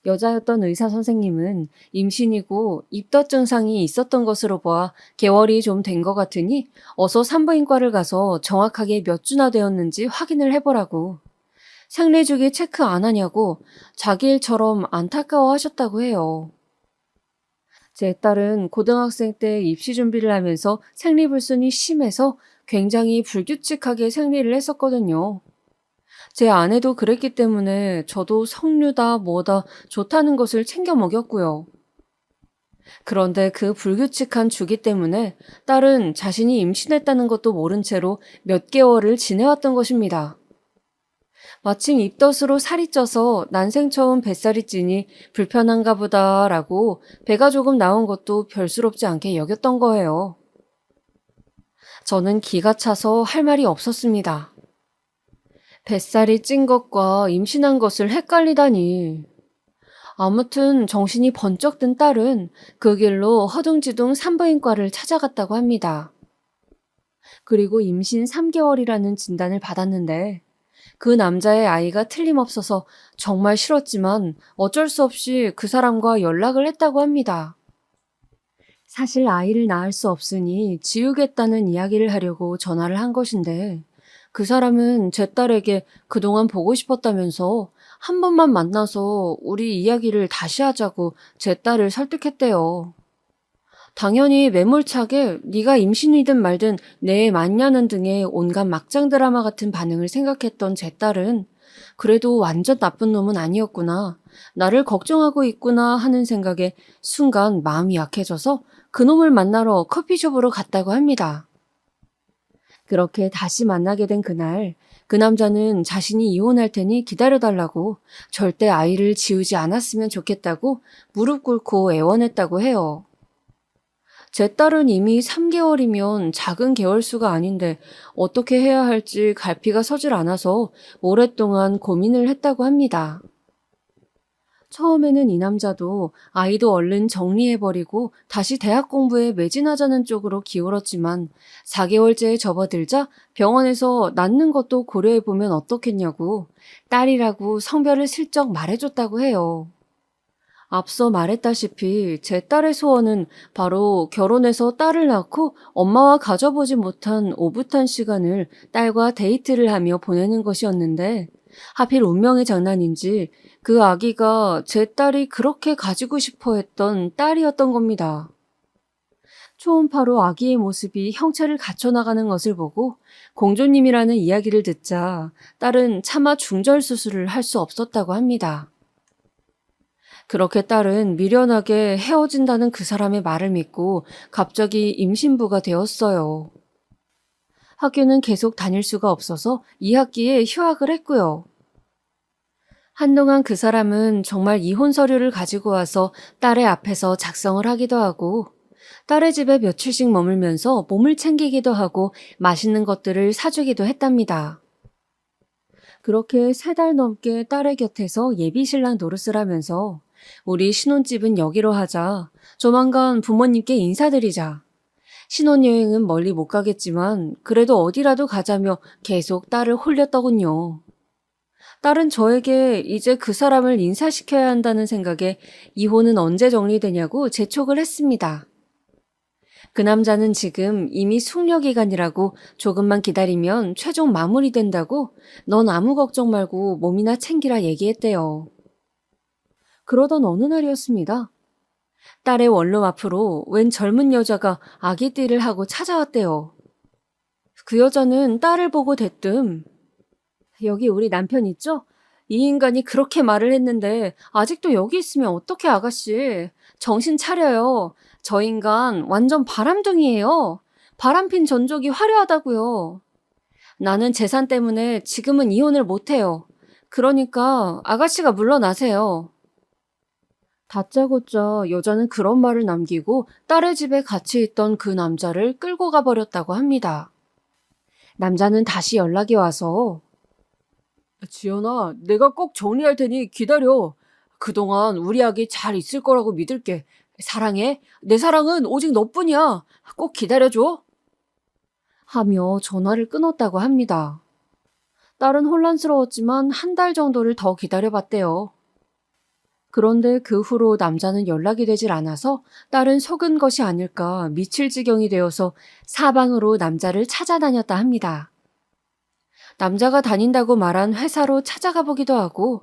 여자였던 의사 선생님은 임신이고 입덧 증상이 있었던 것으로 보아 개월이 좀 된 것 같으니 어서 산부인과를 가서 정확하게 몇 주나 되었는지 확인을 해보라고. 생리주기 체크 안 하냐고 자기 일처럼 안타까워 하셨다고 해요. 제 딸은 고등학생 때 입시 준비를 하면서 생리불순이 심해서 굉장히 불규칙하게 생리를 했었거든요. 제 아내도 그랬기 때문에 저도 석류다 뭐다 좋다는 것을 챙겨 먹였고요. 그런데 그 불규칙한 주기 때문에 딸은 자신이 임신했다는 것도 모른 채로 몇 개월을 지내왔던 것입니다. 마침 입덧으로 살이 쪄서 난생 처음 뱃살이 찌니 불편한가 보다라고 배가 조금 나온 것도 별스럽지 않게 여겼던 거예요. 저는 기가 차서 할 말이 없었습니다. 뱃살이 찐 것과 임신한 것을 헷갈리다니. 아무튼 정신이 번쩍 든 딸은 그 길로 허둥지둥 산부인과를 찾아갔다고 합니다. 그리고 임신 3개월이라는 진단을 받았는데 그 남자의 아이가 틀림없어서 정말 싫었지만 어쩔 수 없이 그 사람과 연락을 했다고 합니다. 사실 아이를 낳을 수 없으니 지우겠다는 이야기를 하려고 전화를 한 것인데 그 사람은 제 딸에게 그동안 보고 싶었다면서 한 번만 만나서 우리 이야기를 다시 하자고 제 딸을 설득했대요. 당연히 매몰차게 네가 임신이든 말든 내 맞냐는 등의 온갖 막장 드라마 같은 반응을 생각했던 제 딸은 그래도 완전 나쁜 놈은 아니었구나. 나를 걱정하고 있구나 하는 생각에 순간 마음이 약해져서 그놈을 만나러 커피숍으로 갔다고 합니다. 그렇게 다시 만나게 된 그날, 그 남자는 자신이 이혼할 테니 기다려달라고 절대 아이를 지우지 않았으면 좋겠다고 무릎 꿇고 애원했다고 해요. 제 딸은 이미 3개월이면 작은 개월수가 아닌데 어떻게 해야 할지 갈피가 서질 않아서 오랫동안 고민을 했다고 합니다. 처음에는 이 남자도 아이도 얼른 정리해버리고 다시 대학 공부에 매진하자는 쪽으로 기울었지만 4개월째에 접어들자 병원에서 낳는 것도 고려해보면 어떻겠냐고 딸이라고 성별을 슬쩍 말해줬다고 해요. 앞서 말했다시피 제 딸의 소원은 바로 결혼해서 딸을 낳고 엄마와 가져보지 못한 오붓한 시간을 딸과 데이트를 하며 보내는 것이었는데 하필 운명의 장난인지 그 아기가 제 딸이 그렇게 가지고 싶어 했던 딸이었던 겁니다. 초음파로 아기의 모습이 형체를 갖춰나가는 것을 보고 공주님이라는 이야기를 듣자 딸은 차마 중절 수술을 할 수 없었다고 합니다. 그렇게 딸은 미련하게 헤어진다는 그 사람의 말을 믿고 갑자기 임신부가 되었어요. 학교는 계속 다닐 수가 없어서 2학기에 휴학을 했고요. 한동안 그 사람은 정말 이혼 서류를 가지고 와서 딸의 앞에서 작성을 하기도 하고 딸의 집에 며칠씩 머물면서 몸을 챙기기도 하고 맛있는 것들을 사주기도 했답니다. 그렇게 3달 넘게 딸의 곁에서 예비신랑 노릇을 하면서 우리 신혼집은 여기로 하자. 조만간 부모님께 인사드리자. 신혼여행은 멀리 못 가겠지만 그래도 어디라도 가자며 계속 딸을 홀렸더군요. 딸은 저에게 이제 그 사람을 인사시켜야 한다는 생각에 이혼은 언제 정리되냐고 재촉을 했습니다. 그 남자는 지금 이미 숙려기간이라고 조금만 기다리면 최종 마무리된다고 넌 아무 걱정 말고 몸이나 챙기라 얘기했대요. 그러던 어느 날이었습니다. 딸의 원룸 앞으로 웬 젊은 여자가 아기띠를 하고 찾아왔대요. 그 여자는 딸을 보고 대뜸 여기 우리 남편 있죠? 이 인간이 그렇게 말을 했는데 아직도 여기 있으면 어떡해 아가씨. 정신 차려요. 저 인간 완전 바람둥이에요. 바람핀 전적이 화려하다고요. 나는 재산 때문에 지금은 이혼을 못해요. 그러니까 아가씨가 물러나세요. 다짜고짜 여자는 그런 말을 남기고 딸의 집에 같이 있던 그 남자를 끌고 가버렸다고 합니다. 남자는 다시 연락이 와서 지연아, 내가 꼭 정리할 테니 기다려. 그동안 우리 아기 잘 있을 거라고 믿을게. 사랑해. 내 사랑은 오직 너뿐이야. 꼭 기다려줘. 하며 전화를 끊었다고 합니다. 딸은 혼란스러웠지만 1달 정도를 더 기다려봤대요. 그런데 그 후로 남자는 연락이 되질 않아서 딸은 속은 것이 아닐까 미칠 지경이 되어서 사방으로 남자를 찾아다녔다 합니다. 남자가 다닌다고 말한 회사로 찾아가 보기도 하고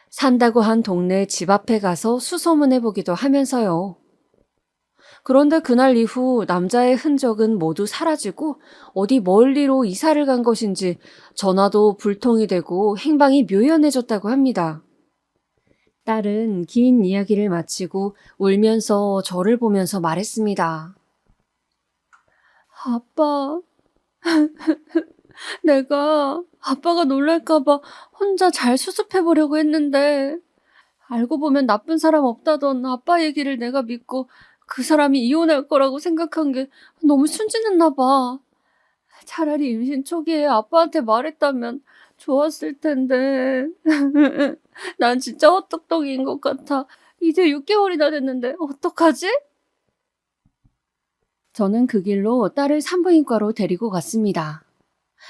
산다고 한 동네 집 앞에 가서 수소문해 보기도 하면서요. 그런데 그날 이후 남자의 흔적은 모두 사라지고 어디 멀리로 이사를 간 것인지 전화도 불통이 되고 행방이 묘연해졌다고 합니다. 딸은 긴 이야기를 마치고 울면서 저를 보면서 말했습니다. 아빠, 내가 아빠가 놀랄까봐 혼자 잘 수습해보려고 했는데 알고 보면 나쁜 사람 없다던 아빠 얘기를 내가 믿고 그 사람이 이혼할 거라고 생각한 게 너무 순진했나 봐. 차라리 임신 초기에 아빠한테 말했다면 좋았을 텐데. 난 진짜 헛똑똑이인 것 같아. 이제 6개월이나 됐는데 어떡하지? 저는 그 길로 딸을 산부인과로 데리고 갔습니다.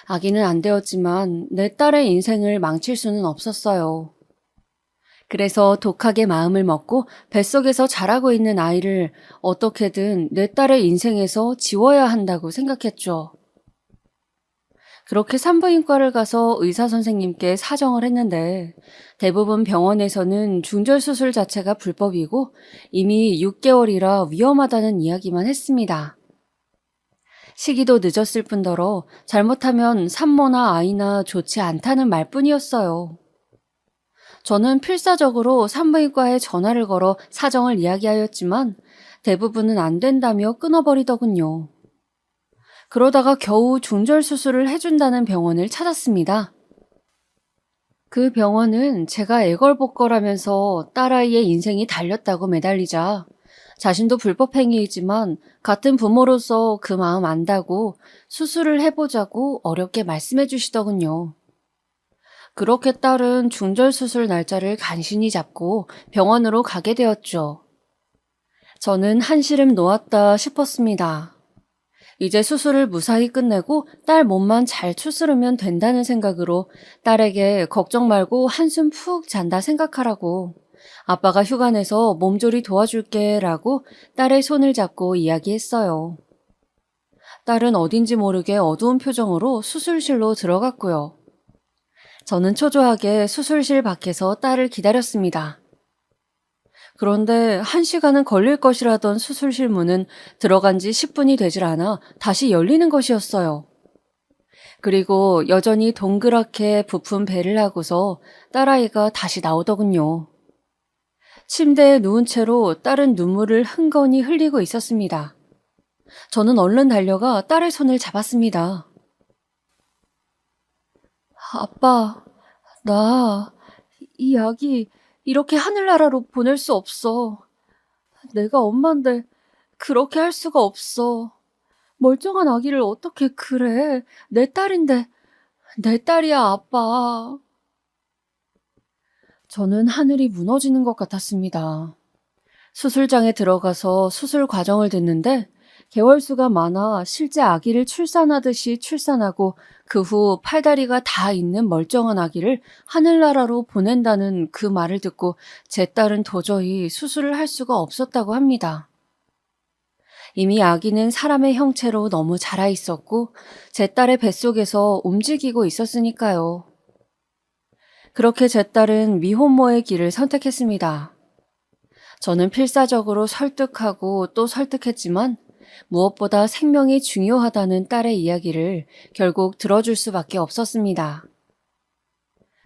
아기는 안 되었지만 내 딸의 인생을 망칠 수는 없었어요. 그래서 독하게 마음을 먹고 뱃속에서 자라고 있는 아이를 어떻게든 내 딸의 인생에서 지워야 한다고 생각했죠. 그렇게 산부인과를 가서 의사 선생님께 사정을 했는데 대부분 병원에서는 중절수술 자체가 불법이고 이미 6개월이라 위험하다는 이야기만 했습니다. 시기도 늦었을 뿐더러 잘못하면 산모나 아이나 좋지 않다는 말뿐이었어요. 저는 필사적으로 산부인과에 전화를 걸어 사정을 이야기하였지만 대부분은 안 된다며 끊어버리더군요. 그러다가 겨우 중절수술을 해준다는 병원을 찾았습니다. 그 병원은 제가 애걸복걸하면서 딸아이의 인생이 달렸다고 매달리자 자신도 불법행위이지만 같은 부모로서 그 마음 안다고 수술을 해보자고 어렵게 말씀해 주시더군요. 그렇게 딸은 중절수술 날짜를 간신히 잡고 병원으로 가게 되었죠. 저는 한시름 놓았다 싶었습니다. 이제 수술을 무사히 끝내고 딸 몸만 잘 추스르면 된다는 생각으로 딸에게 걱정 말고 한숨 푹 잔다 생각하라고, 아빠가 휴가 내서 몸조리 도와줄게 라고 딸의 손을 잡고 이야기했어요. 딸은 어딘지 모르게 어두운 표정으로 수술실로 들어갔고요. 저는 초조하게 수술실 밖에서 딸을 기다렸습니다. 그런데 1시간은 걸릴 것이라던 수술실 문은 들어간 지 10분이 되질 않아 다시 열리는 것이었어요. 그리고 여전히 동그랗게 부푼 배를 하고서 딸아이가 다시 나오더군요. 침대에 누운 채로 딸은 눈물을 흥건히 흘리고 있었습니다. 저는 얼른 달려가 딸의 손을 잡았습니다. 아빠, 나 이 아기 이렇게 하늘나라로 보낼 수 없어. 내가 엄마인데 그렇게 할 수가 없어. 멀쩡한 아기를 어떻게 그래. 내 딸인데. 내 딸이야, 아빠. 저는 하늘이 무너지는 것 같았습니다. 수술장에 들어가서 수술 과정을 듣는데 개월수가 많아 실제 아기를 출산하듯이 출산하고 그 후 팔다리가 다 있는 멀쩡한 아기를 하늘나라로 보낸다는 그 말을 듣고 제 딸은 도저히 수술을 할 수가 없었다고 합니다. 이미 아기는 사람의 형체로 너무 자라 있었고 제 딸의 뱃속에서 움직이고 있었으니까요. 그렇게 제 딸은 미혼모의 길을 선택했습니다. 저는 필사적으로 설득하고 또 설득했지만 무엇보다 생명이 중요하다는 딸의 이야기를 결국 들어줄 수밖에 없었습니다.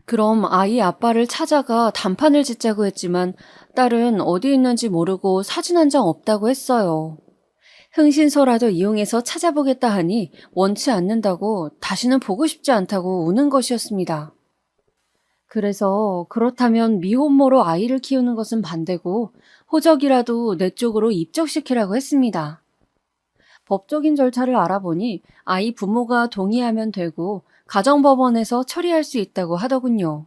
그럼 아이 아빠를 찾아가 단판을 짓자고 했지만 딸은 어디 있는지 모르고 사진 한 장 없다고 했어요. 흥신소라도 이용해서 찾아보겠다 하니 원치 않는다고, 다시는 보고 싶지 않다고 우는 것이었습니다. 그래서 그렇다면 미혼모로 아이를 키우는 것은 반대고 호적이라도 내 쪽으로 입적시키라고 했습니다. 법적인 절차를 알아보니 아이 부모가 동의하면 되고 가정법원에서 처리할 수 있다고 하더군요.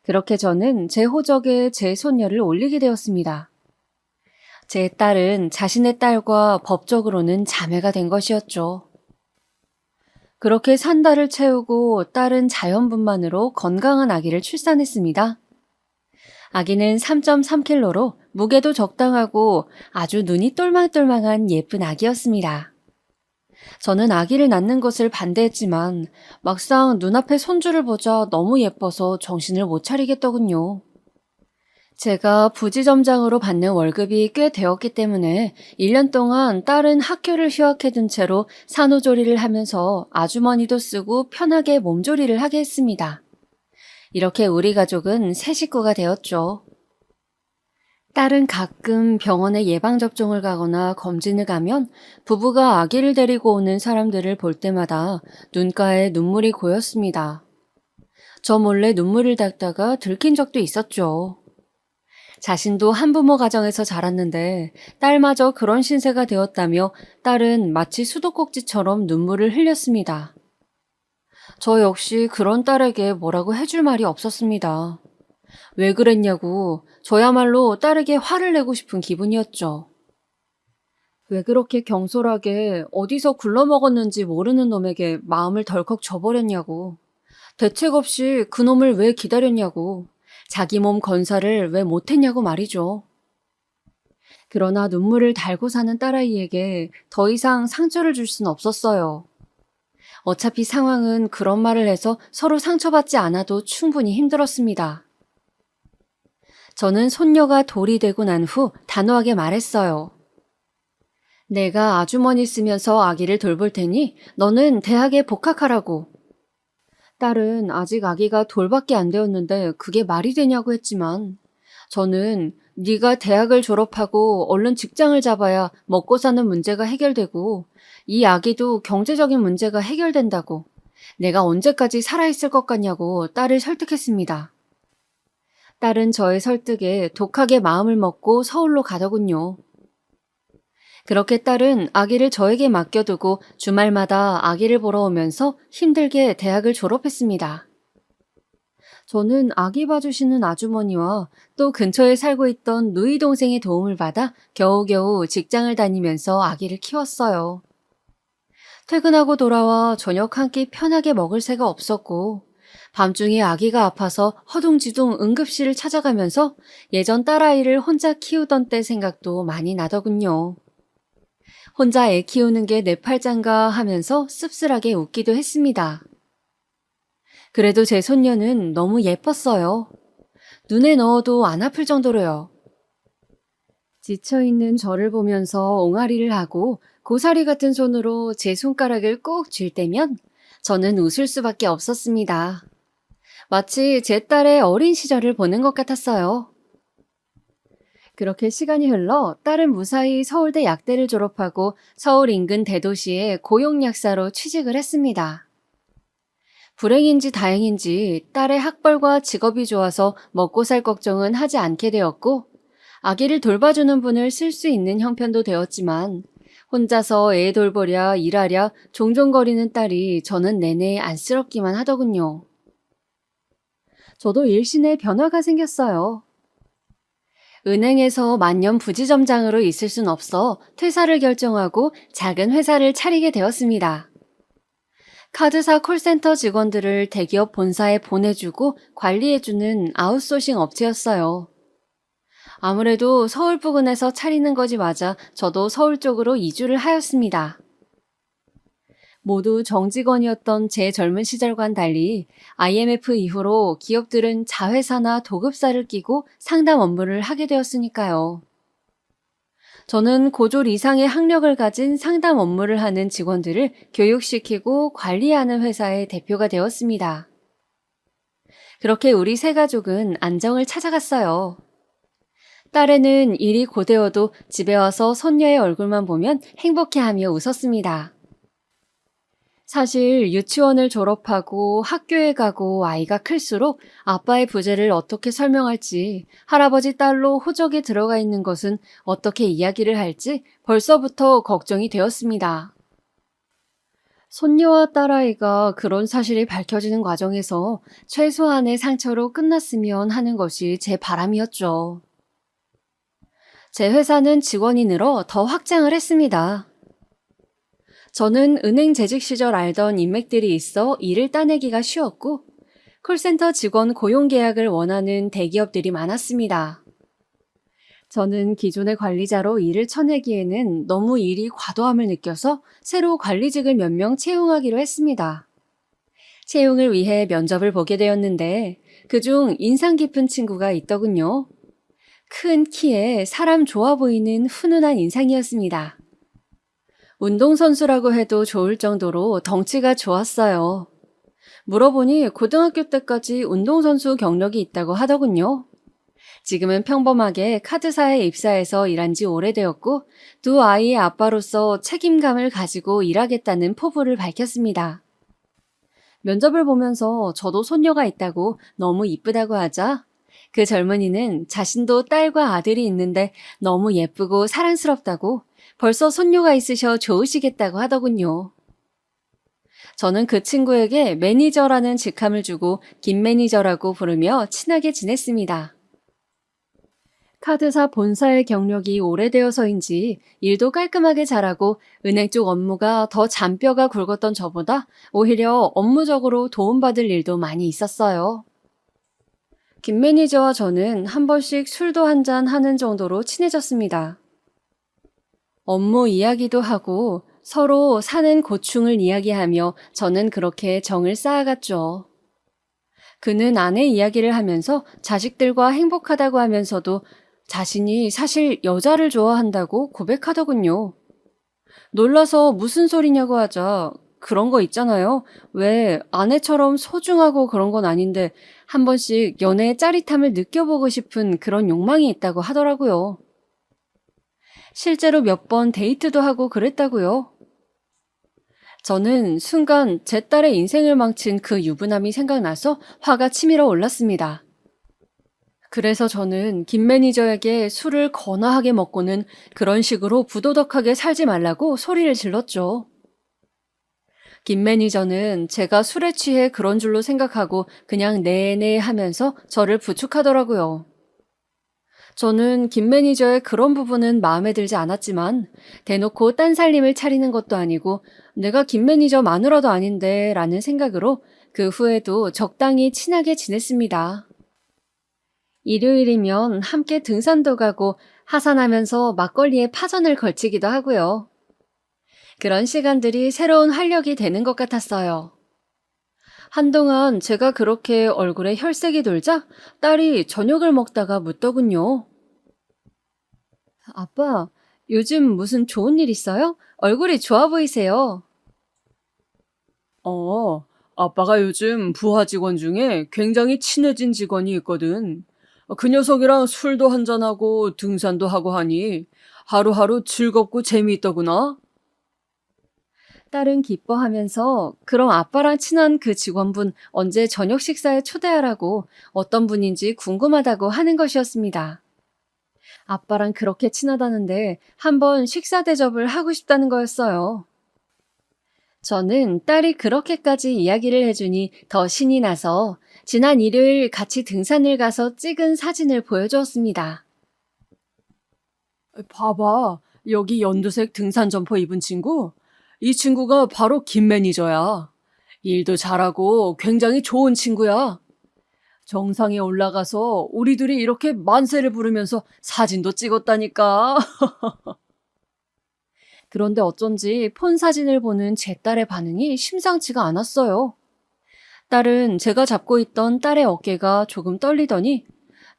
그렇게 저는 제 호적에 제 손녀를 올리게 되었습니다. 제 딸은 자신의 딸과 법적으로는 자매가 된 것이었죠. 그렇게 3달을 채우고 딸은 자연분만으로 건강한 아기를 출산했습니다. 아기는 3.3kg로 무게도 적당하고 아주 눈이 똘망똘망한 예쁜 아기였습니다. 저는 아기를 낳는 것을 반대했지만 막상 눈앞에 손주를 보자 너무 예뻐서 정신을 못 차리겠더군요. 제가 부지점장으로 받는 월급이 꽤 되었기 때문에 1년 동안 딸은 학교를 휴학해둔 채로 산후조리를 하면서 아주머니도 쓰고 편하게 몸조리를 하게 했습니다. 이렇게 우리 가족은 새 식구가 되었죠. 딸은 가끔 병원에 예방접종을 가거나 검진을 가면 부부가 아기를 데리고 오는 사람들을 볼 때마다 눈가에 눈물이 고였습니다. 저 몰래 눈물을 닦다가 들킨 적도 있었죠. 자신도 한부모 가정에서 자랐는데 딸마저 그런 신세가 되었다며 딸은 마치 수도꼭지처럼 눈물을 흘렸습니다. 저 역시 그런 딸에게 뭐라고 해줄 말이 없었습니다. 왜 그랬냐고 저야말로 딸에게 화를 내고 싶은 기분이었죠. 왜 그렇게 경솔하게 어디서 굴러먹었는지 모르는 놈에게 마음을 덜컥 줘버렸냐고. 대책 없이 그놈을 왜 기다렸냐고. 자기 몸 건사를 왜 못했냐고 말이죠. 그러나 눈물을 달고 사는 딸아이에게 더 이상 상처를 줄 순 없었어요. 어차피 상황은 그런 말을 해서 서로 상처받지 않아도 충분히 힘들었습니다. 저는 손녀가 돌이 되고 난 후 단호하게 말했어요. 내가 아주머니 쓰면서 아기를 돌볼 테니 너는 대학에 복학하라고. 딸은 아직 아기가 돌밖에 안 되었는데 그게 말이 되냐고 했지만 저는 네가 대학을 졸업하고 얼른 직장을 잡아야 먹고 사는 문제가 해결되고 이 아기도 경제적인 문제가 해결된다고, 내가 언제까지 살아있을 것 같냐고 딸을 설득했습니다. 딸은 저의 설득에 독하게 마음을 먹고 서울로 가더군요. 그렇게 딸은 아기를 저에게 맡겨두고 주말마다 아기를 보러 오면서 힘들게 대학을 졸업했습니다. 저는 아기 봐주시는 아주머니와 또 근처에 살고 있던 누이 동생의 도움을 받아 겨우겨우 직장을 다니면서 아기를 키웠어요. 퇴근하고 돌아와 저녁 한 끼 편하게 먹을 새가 없었고, 밤중에 아기가 아파서 허둥지둥 응급실을 찾아가면서 예전 딸아이를 혼자 키우던 때 생각도 많이 나더군요. 혼자 애 키우는 게 내 팔짱가 하면서 씁쓸하게 웃기도 했습니다. 그래도 제 손녀는 너무 예뻤어요. 눈에 넣어도 안 아플 정도로요. 지쳐있는 저를 보면서 옹알이를 하고 고사리 같은 손으로 제 손가락을 꼭 쥘 때면 저는 웃을 수밖에 없었습니다. 마치 제 딸의 어린 시절을 보는 것 같았어요. 그렇게 시간이 흘러 딸은 무사히 서울대 약대를 졸업하고 서울 인근 대도시의 고용약사로 취직을 했습니다. 불행인지 다행인지 딸의 학벌과 직업이 좋아서 먹고 살 걱정은 하지 않게 되었고, 아기를 돌봐주는 분을 쓸 수 있는 형편도 되었지만 혼자서 애 돌보랴 일하랴 종종거리는 딸이 저는 내내 안쓰럽기만 하더군요. 저도 일신에 변화가 생겼어요. 은행에서 만년 부지점장으로 있을 순 없어 퇴사를 결정하고 작은 회사를 차리게 되었습니다. 카드사 콜센터 직원들을 대기업 본사에 보내주고 관리해주는 아웃소싱 업체였어요. 아무래도 서울 부근에서 차리는 것이 맞아 저도 서울 쪽으로 이주를 하였습니다. 모두 정직원이었던 제 젊은 시절과는 달리 IMF 이후로 기업들은 자회사나 도급사를 끼고 상담 업무를 하게 되었으니까요. 저는 고졸 이상의 학력을 가진 상담 업무를 하는 직원들을 교육시키고 관리하는 회사의 대표가 되었습니다. 그렇게 우리 세 가족은 안정을 찾아갔어요. 딸애는 일이 고되어도 집에 와서 손녀의 얼굴만 보면 행복해하며 웃었습니다. 사실 유치원을 졸업하고 학교에 가고 아이가 클수록 아빠의 부재를 어떻게 설명할지, 할아버지 딸로 호적에 들어가 있는 것은 어떻게 이야기를 할지 벌써부터 걱정이 되었습니다. 손녀와 딸아이가 그런 사실이 밝혀지는 과정에서 최소한의 상처로 끝났으면 하는 것이 제 바람이었죠. 제 회사는 직원이 늘어 더 확장을 했습니다. 저는 은행 재직 시절 알던 인맥들이 있어 일을 따내기가 쉬웠고, 콜센터 직원 고용 계약을 원하는 대기업들이 많았습니다. 저는 기존의 관리자로 일을 쳐내기에는 너무 일이 과도함을 느껴서 새로 관리직을 몇 명 채용하기로 했습니다. 채용을 위해 면접을 보게 되었는데 그중 인상 깊은 친구가 있더군요. 큰 키에 사람 좋아 보이는 훈훈한 인상이었습니다. 운동선수라고 해도 좋을 정도로 덩치가 좋았어요. 물어보니 고등학교 때까지 운동선수 경력이 있다고 하더군요. 지금은 평범하게 카드사에 입사해서 일한 지 오래되었고 두 아이의 아빠로서 책임감을 가지고 일하겠다는 포부를 밝혔습니다. 면접을 보면서 저도 손녀가 있다고 너무 이쁘다고 하자 그 젊은이는 자신도 딸과 아들이 있는데 너무 예쁘고 사랑스럽다고 벌써 손녀가 있으셔 좋으시겠다고 하더군요. 저는 그 친구에게 매니저라는 직함을 주고 김 매니저라고 부르며 친하게 지냈습니다. 카드사 본사의 경력이 오래되어서인지 일도 깔끔하게 잘하고 은행 쪽 업무가 더 잔뼈가 굵었던 저보다 오히려 업무적으로 도움받을 일도 많이 있었어요. 김 매니저와 저는 한 번씩 술도 한잔 하는 정도로 친해졌습니다. 업무 이야기도 하고 서로 사는 고충을 이야기하며 저는 그렇게 정을 쌓아갔죠. 그는 아내 이야기를 하면서 자식들과 행복하다고 하면서도 자신이 사실 여자를 좋아한다고 고백하더군요. 놀라서 무슨 소리냐고 하자 그런 거 있잖아요. 왜 아내처럼 소중하고 그런 건 아닌데 한 번씩 연애의 짜릿함을 느껴보고 싶은 그런 욕망이 있다고 하더라고요. 실제로 몇 번 데이트도 하고 그랬다고요. 저는 순간 제 딸의 인생을 망친 그 유부남이 생각나서 화가 치밀어 올랐습니다. 그래서 저는 김 매니저에게 술을 거나하게 먹고는 그런 식으로 부도덕하게 살지 말라고 소리를 질렀죠. 김 매니저는 제가 술에 취해 그런 줄로 생각하고 그냥 네네 하면서 저를 부축하더라고요. 저는 김 매니저의 그런 부분은 마음에 들지 않았지만 대놓고 딴 살림을 차리는 것도 아니고 내가 김 매니저 마누라도 아닌데 라는 생각으로 그 후에도 적당히 친하게 지냈습니다. 일요일이면 함께 등산도 가고 하산하면서 막걸리에 파전을 걸치기도 하고요. 그런 시간들이 새로운 활력이 되는 것 같았어요. 한동안 제가 그렇게 얼굴에 혈색이 돌자 딸이 저녁을 먹다가 묻더군요. 아빠, 요즘 무슨 좋은 일 있어요? 얼굴이 좋아 보이세요. 아빠가 요즘 부하 직원 중에 굉장히 친해진 직원이 있거든. 그 녀석이랑 술도 한잔하고 등산도 하고 하니 하루하루 즐겁고 재미있더구나. 딸은 기뻐하면서 그럼 아빠랑 친한 그 직원분 언제 저녁 식사에 초대하라고 어떤 분인지 궁금하다고 하는 것이었습니다. 아빠랑 그렇게 친하다는데 한번 식사 대접을 하고 싶다는 거였어요. 저는 딸이 그렇게까지 이야기를 해주니 더 신이 나서 지난 일요일 같이 등산을 가서 찍은 사진을 보여주었습니다. 봐봐, 여기 연두색 등산 점퍼 입은 친구? 이 친구가 바로 김 매니저야. 일도 잘하고 굉장히 좋은 친구야. 정상에 올라가서 우리 둘이 이렇게 만세를 부르면서 사진도 찍었다니까. 그런데 어쩐지 폰 사진을 보는 제 딸의 반응이 심상치가 않았어요. 딸은 제가 잡고 있던 딸의 어깨가 조금 떨리더니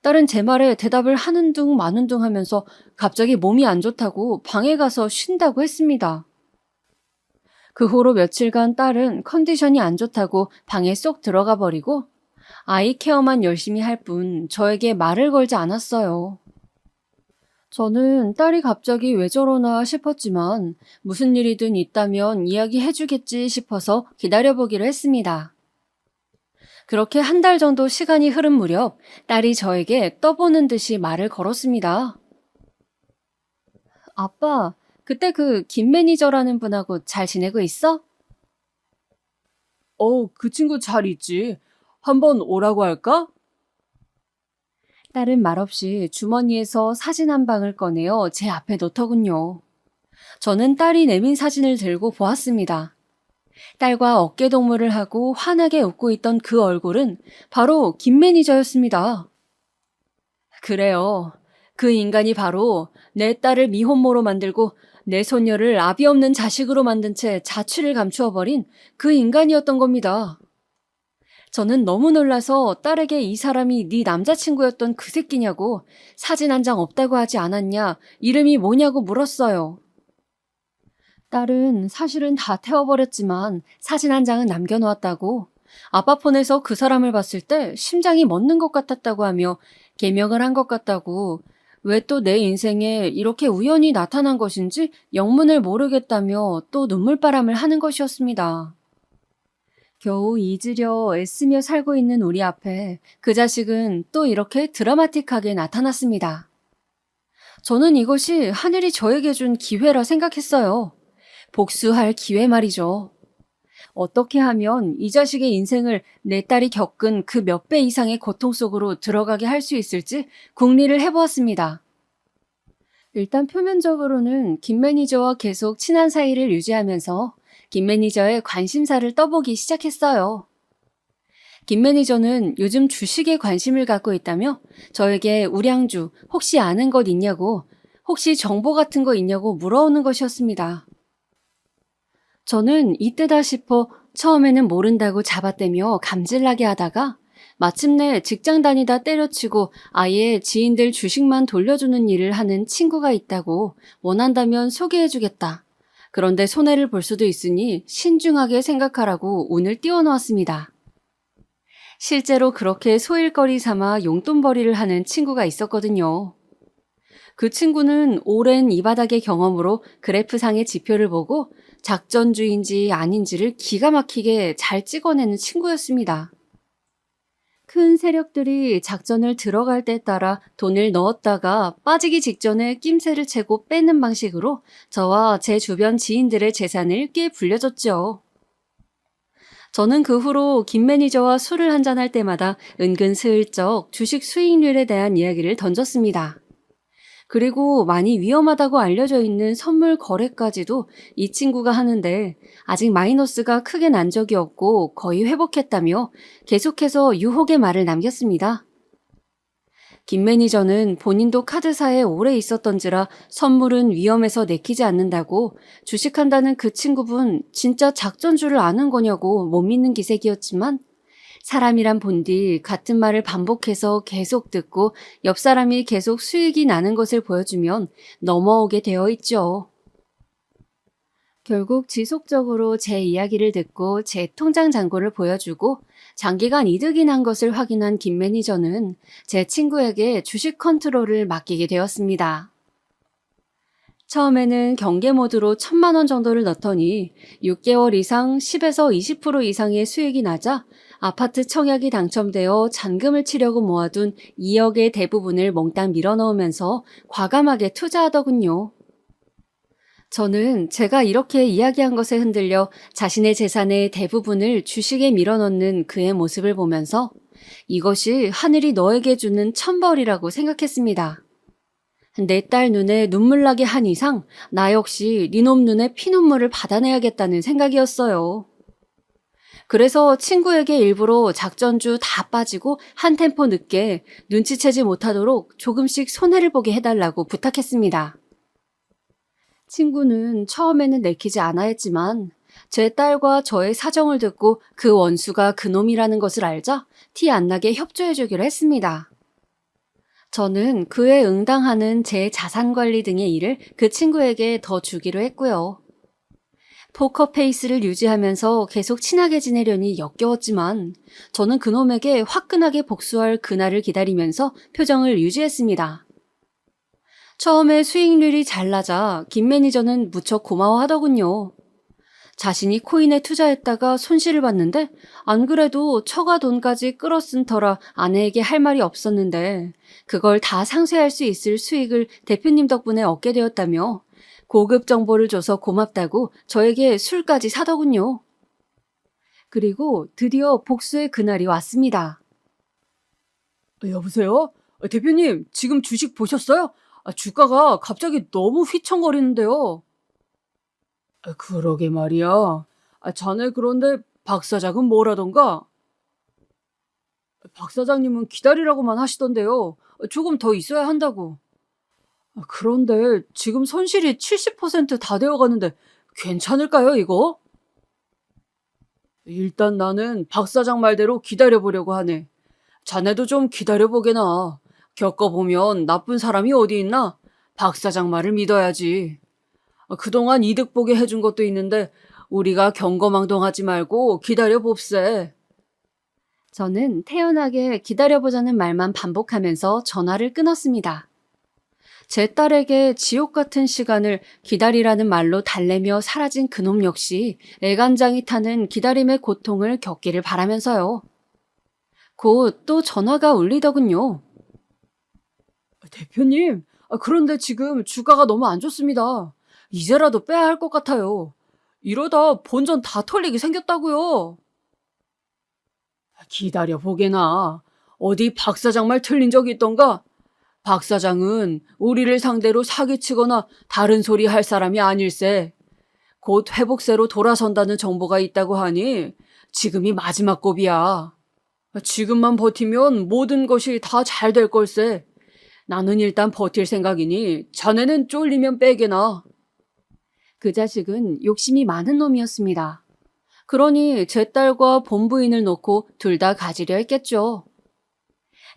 딸은 제 말에 대답을 하는 둥 마는 둥 하면서 갑자기 몸이 안 좋다고 방에 가서 쉰다고 했습니다. 그 후로 며칠간 딸은 컨디션이 안 좋다고 방에 쏙 들어가 버리고 아이 케어만 열심히 할 뿐 저에게 말을 걸지 않았어요. 저는 딸이 갑자기 왜 저러나 싶었지만 무슨 일이든 있다면 이야기해주겠지 싶어서 기다려보기로 했습니다. 그렇게 한 달 정도 시간이 흐른 무렵 딸이 저에게 떠보는 듯이 말을 걸었습니다. 아빠, 그때 그 김 매니저라는 분하고 잘 지내고 있어? 그 친구 잘 있지. 한번 오라고 할까? 딸은 말없이 주머니에서 사진 한 방을 꺼내어 제 앞에 놓더군요. 저는 딸이 내민 사진을 들고 보았습니다. 딸과 어깨동무를 하고 환하게 웃고 있던 그 얼굴은 바로 김 매니저였습니다. 그래요. 그 인간이 바로 내 딸을 미혼모로 만들고 내 손녀를 아비 없는 자식으로 만든 채 자취를 감추어버린 그 인간이었던 겁니다. 저는 너무 놀라서 딸에게 이 사람이 네 남자친구였던 그 새끼냐고 사진 한 장 없다고 하지 않았냐, 이름이 뭐냐고 물었어요. 딸은 사실은 다 태워버렸지만 사진 한 장은 남겨놓았다고 아빠 폰에서 그 사람을 봤을 때 심장이 멎는 것 같았다고 하며 개명을 한 것 같다고 왜 또 내 인생에 이렇게 우연히 나타난 것인지 영문을 모르겠다며 또 눈물바람을 하는 것이었습니다. 겨우 잊으려 애쓰며 살고 있는 우리 앞에 그 자식은 또 이렇게 드라마틱하게 나타났습니다. 저는 이것이 하늘이 저에게 준 기회라 생각했어요. 복수할 기회 말이죠. 어떻게 하면 이 자식의 인생을 내 딸이 겪은 그 몇 배 이상의 고통 속으로 들어가게 할 수 있을지 궁리를 해보았습니다. 일단 표면적으로는 김 매니저와 계속 친한 사이를 유지하면서 김 매니저의 관심사를 떠보기 시작했어요. 김 매니저는 요즘 주식에 관심을 갖고 있다며 저에게 우량주 혹시 아는 것 있냐고, 혹시 정보 같은 거 있냐고 물어오는 것이었습니다. 저는 이때다 싶어 처음에는 모른다고 잡아떼며 감질나게 하다가 마침내 직장 다니다 때려치고 아예 지인들 주식만 돌려주는 일을 하는 친구가 있다고 원한다면 소개해주겠다. 그런데 손해를 볼 수도 있으니 신중하게 생각하라고 운을 띄워놓았습니다. 실제로 그렇게 소일거리 삼아 용돈벌이를 하는 친구가 있었거든요. 그 친구는 오랜 이 바닥의 경험으로 그래프상의 지표를 보고 작전주의인지 아닌지를 기가 막히게 잘 찍어내는 친구였습니다. 큰 세력들이 작전을 들어갈 때에 따라 돈을 넣었다가 빠지기 직전에 낌새를 채고 빼는 방식으로 저와 제 주변 지인들의 재산을 꽤 불려줬죠. 저는 그 후로 김 매니저와 술을 한잔할 때마다 은근슬쩍 주식 수익률에 대한 이야기를 던졌습니다. 그리고 많이 위험하다고 알려져 있는 선물 거래까지도 이 친구가 하는데 아직 마이너스가 크게 난 적이 없고 거의 회복했다며 계속해서 유혹의 말을 남겼습니다. 김 매니저는 본인도 카드사에 오래 있었던지라 선물은 위험해서 내키지 않는다고 주식한다는 그 친구분 진짜 작전줄을 아는 거냐고 못 믿는 기색이었지만 사람이란 본디 같은 말을 반복해서 계속 듣고 옆 사람이 계속 수익이 나는 것을 보여주면 넘어오게 되어 있죠. 결국 지속적으로 제 이야기를 듣고 제 통장 잔고를 보여주고 장기간 이득이 난 것을 확인한 김 매니저는 제 친구에게 주식 컨트롤을 맡기게 되었습니다. 처음에는 경계 모드로 1,000만 원 정도를 넣더니 6개월 이상 10에서 20% 이상의 수익이 나자 아파트 청약이 당첨되어 잔금을 치려고 모아둔 2억의 대부분을 몽땅 밀어넣으면서 과감하게 투자하더군요. 저는 제가 이렇게 이야기한 것에 흔들려 자신의 재산의 대부분을 주식에 밀어넣는 그의 모습을 보면서 이것이 하늘이 너에게 주는 천벌이라고 생각했습니다. 내 딸 눈에 눈물 나게 한 이상 나 역시 니놈 눈에 피눈물을 받아내야겠다는 생각이었어요. 그래서 친구에게 일부러 작전주 다 빠지고 한 템포 늦게 눈치채지 못하도록 조금씩 손해를 보게 해달라고 부탁했습니다. 친구는 처음에는 내키지 않아 했지만 제 딸과 저의 사정을 듣고 그 원수가 그놈이라는 것을 알자 티 안 나게 협조해주기로 했습니다. 저는 그에 응당하는 제 자산관리 등의 일을 그 친구에게 더 주기로 했고요. 포커페이스를 유지하면서 계속 친하게 지내려니 역겨웠지만 저는 그놈에게 화끈하게 복수할 그날을 기다리면서 표정을 유지했습니다. 처음에 수익률이 잘 나자 김 매니저는 무척 고마워하더군요. 자신이 코인에 투자했다가 손실을 봤는데 안 그래도 처가 돈까지 끌어쓴 터라 아내에게 할 말이 없었는데 그걸 다 상쇄할 수 있을 수익을 대표님 덕분에 얻게 되었다며 고급 정보를 줘서 고맙다고 저에게 술까지 사더군요. 그리고 드디어 복수의 그날이 왔습니다. 여보세요? 대표님, 지금 주식 보셨어요? 주가가 갑자기 너무 휘청거리는데요. 그러게 말이야. 자네 그런데 박 사장은 뭐라던가? 박 사장님은 기다리라고만 하시던데요. 조금 더 있어야 한다고. 그런데 지금 손실이 70%다 되어가는데 괜찮을까요, 이거? 일단 나는 박 사장 말대로 기다려보려고 하네. 자네도 좀 기다려보게나. 겪어보면 나쁜 사람이 어디 있나? 박 사장 말을 믿어야지. 그동안 이득 보게 해준 것도 있는데 우리가 경거망동하지 말고 기다려봅세. 저는 태연하게 기다려보자는 말만 반복하면서 전화를 끊었습니다. 제 딸에게 지옥 같은 시간을 기다리라는 말로 달래며 사라진 그놈 역시 애간장이 타는 기다림의 고통을 겪기를 바라면서요. 곧 또 전화가 울리더군요. 대표님, 그런데 지금 주가가 너무 안 좋습니다. 이제라도 빼야 할 것 같아요. 이러다 본전 다 털리게 생겼다고요. 기다려보게나. 어디 박 사장 말 틀린 적이 있던가? 박 사장은 우리를 상대로 사기치거나 다른 소리 할 사람이 아닐세. 곧 회복세로 돌아선다는 정보가 있다고 하니 지금이 마지막 고비야. 지금만 버티면 모든 것이 다 잘 될 걸세. 나는 일단 버틸 생각이니 자네는 쫄리면 빼게나. 그 자식은 욕심이 많은 놈이었습니다. 그러니 제 딸과 본부인을 놓고 둘 다 가지려 했겠죠.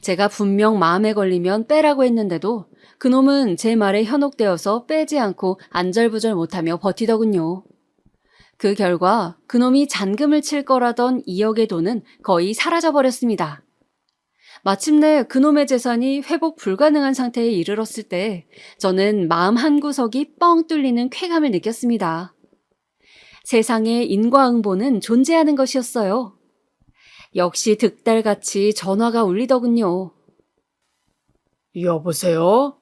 제가 분명 마음에 걸리면 빼라고 했는데도 그놈은 제 말에 현혹되어서 빼지 않고 안절부절 못하며 버티더군요. 그 결과 그놈이 잔금을 칠 거라던 2억의 돈은 거의 사라져버렸습니다. 마침내 그놈의 재산이 회복 불가능한 상태에 이르렀을 때 저는 마음 한구석이 뻥 뚫리는 쾌감을 느꼈습니다. 세상에 인과응보는 존재하는 것이었어요. 역시 득달같이 전화가 울리더군요. 여보세요?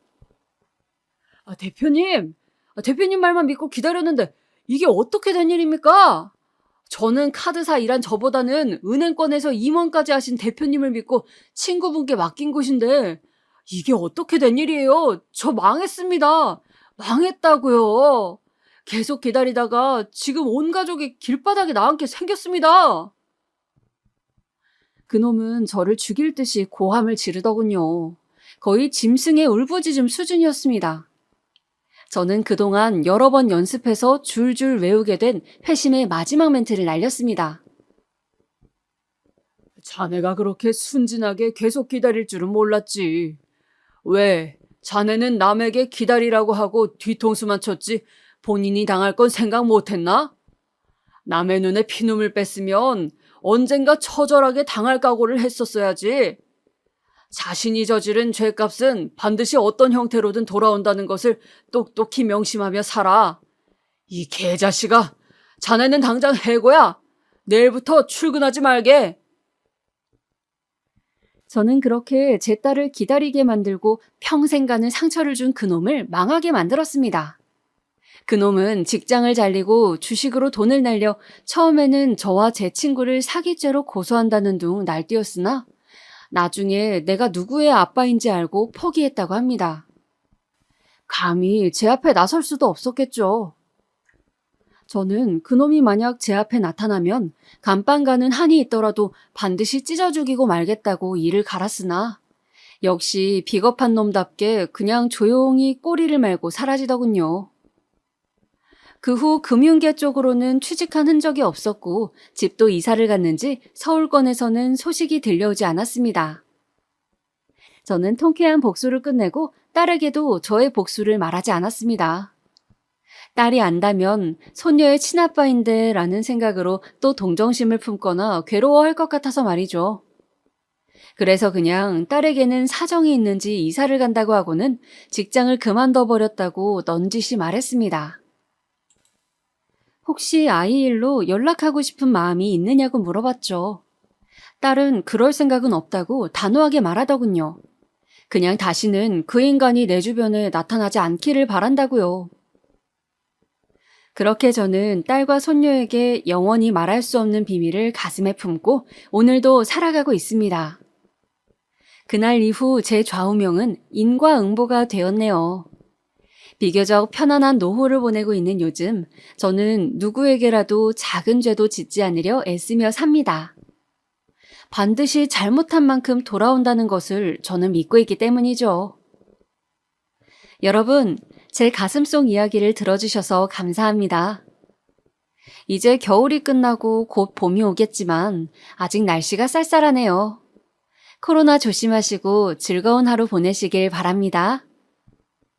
대표님 말만 믿고 기다렸는데 이게 어떻게 된 일입니까? 저는 카드사 일한 저보다는 은행권에서 임원까지 하신 대표님을 믿고 친구분께 맡긴 곳인데 이게 어떻게 된 일이에요? 저 망했습니다. 망했다고요. 계속 기다리다가 지금 온 가족이 길바닥에 나앉게 생겼습니다. 그놈은 저를 죽일 듯이 고함을 지르더군요. 거의 짐승의 울부짖음 수준이었습니다. 저는 그동안 여러 번 연습해서 줄줄 외우게 된 회심의 마지막 멘트를 날렸습니다. 자네가 그렇게 순진하게 계속 기다릴 줄은 몰랐지. 왜? 자네는 남에게 기다리라고 하고 뒤통수만 쳤지 본인이 당할 건 생각 못했나? 남의 눈에 피눈물 뺐으면 언젠가 처절하게 당할 각오를 했었어야지. 자신이 저지른 죄값은 반드시 어떤 형태로든 돌아온다는 것을 똑똑히 명심하며 살아. 이 개자식아, 자네는 당장 해고야. 내일부터 출근하지 말게. 저는 그렇게 제 딸을 기다리게 만들고 평생 가는 상처를 준 그놈을 망하게 만들었습니다. 그놈은 직장을 잘리고 주식으로 돈을 날려 처음에는 저와 제 친구를 사기죄로 고소한다는 둥 날뛰었으나 나중에 내가 누구의 아빠인지 알고 포기했다고 합니다. 감히 제 앞에 나설 수도 없었겠죠. 저는 그놈이 만약 제 앞에 나타나면 감방 가는 한이 있더라도 반드시 찢어 죽이고 말겠다고 이를 갈았으나 역시 비겁한 놈답게 그냥 조용히 꼬리를 말고 사라지더군요. 그 후 금융계 쪽으로는 취직한 흔적이 없었고 집도 이사를 갔는지 서울권에서는 소식이 들려오지 않았습니다. 저는 통쾌한 복수를 끝내고 딸에게도 저의 복수를 말하지 않았습니다. 딸이 안다면 손녀의 친아빠인데 라는 생각으로 또 동정심을 품거나 괴로워할 것 같아서 말이죠. 그래서 그냥 딸에게는 사정이 있는지 이사를 간다고 하고는 직장을 그만둬 버렸다고 넌지시 말했습니다. 혹시 아이 일로 연락하고 싶은 마음이 있느냐고 물어봤죠. 딸은 그럴 생각은 없다고 단호하게 말하더군요. 그냥 다시는 그 인간이 내 주변에 나타나지 않기를 바란다고요. 그렇게 저는 딸과 손녀에게 영원히 말할 수 없는 비밀을 가슴에 품고 오늘도 살아가고 있습니다. 그날 이후 제 좌우명은 인과응보가 되었네요. 비교적 편안한 노후를 보내고 있는 요즘 저는 누구에게라도 작은 죄도 짓지 않으려 애쓰며 삽니다. 반드시 잘못한 만큼 돌아온다는 것을 저는 믿고 있기 때문이죠. 여러분, 제 가슴속 이야기를 들어주셔서 감사합니다. 이제 겨울이 끝나고 곧 봄이 오겠지만 아직 날씨가 쌀쌀하네요. 코로나 조심하시고 즐거운 하루 보내시길 바랍니다.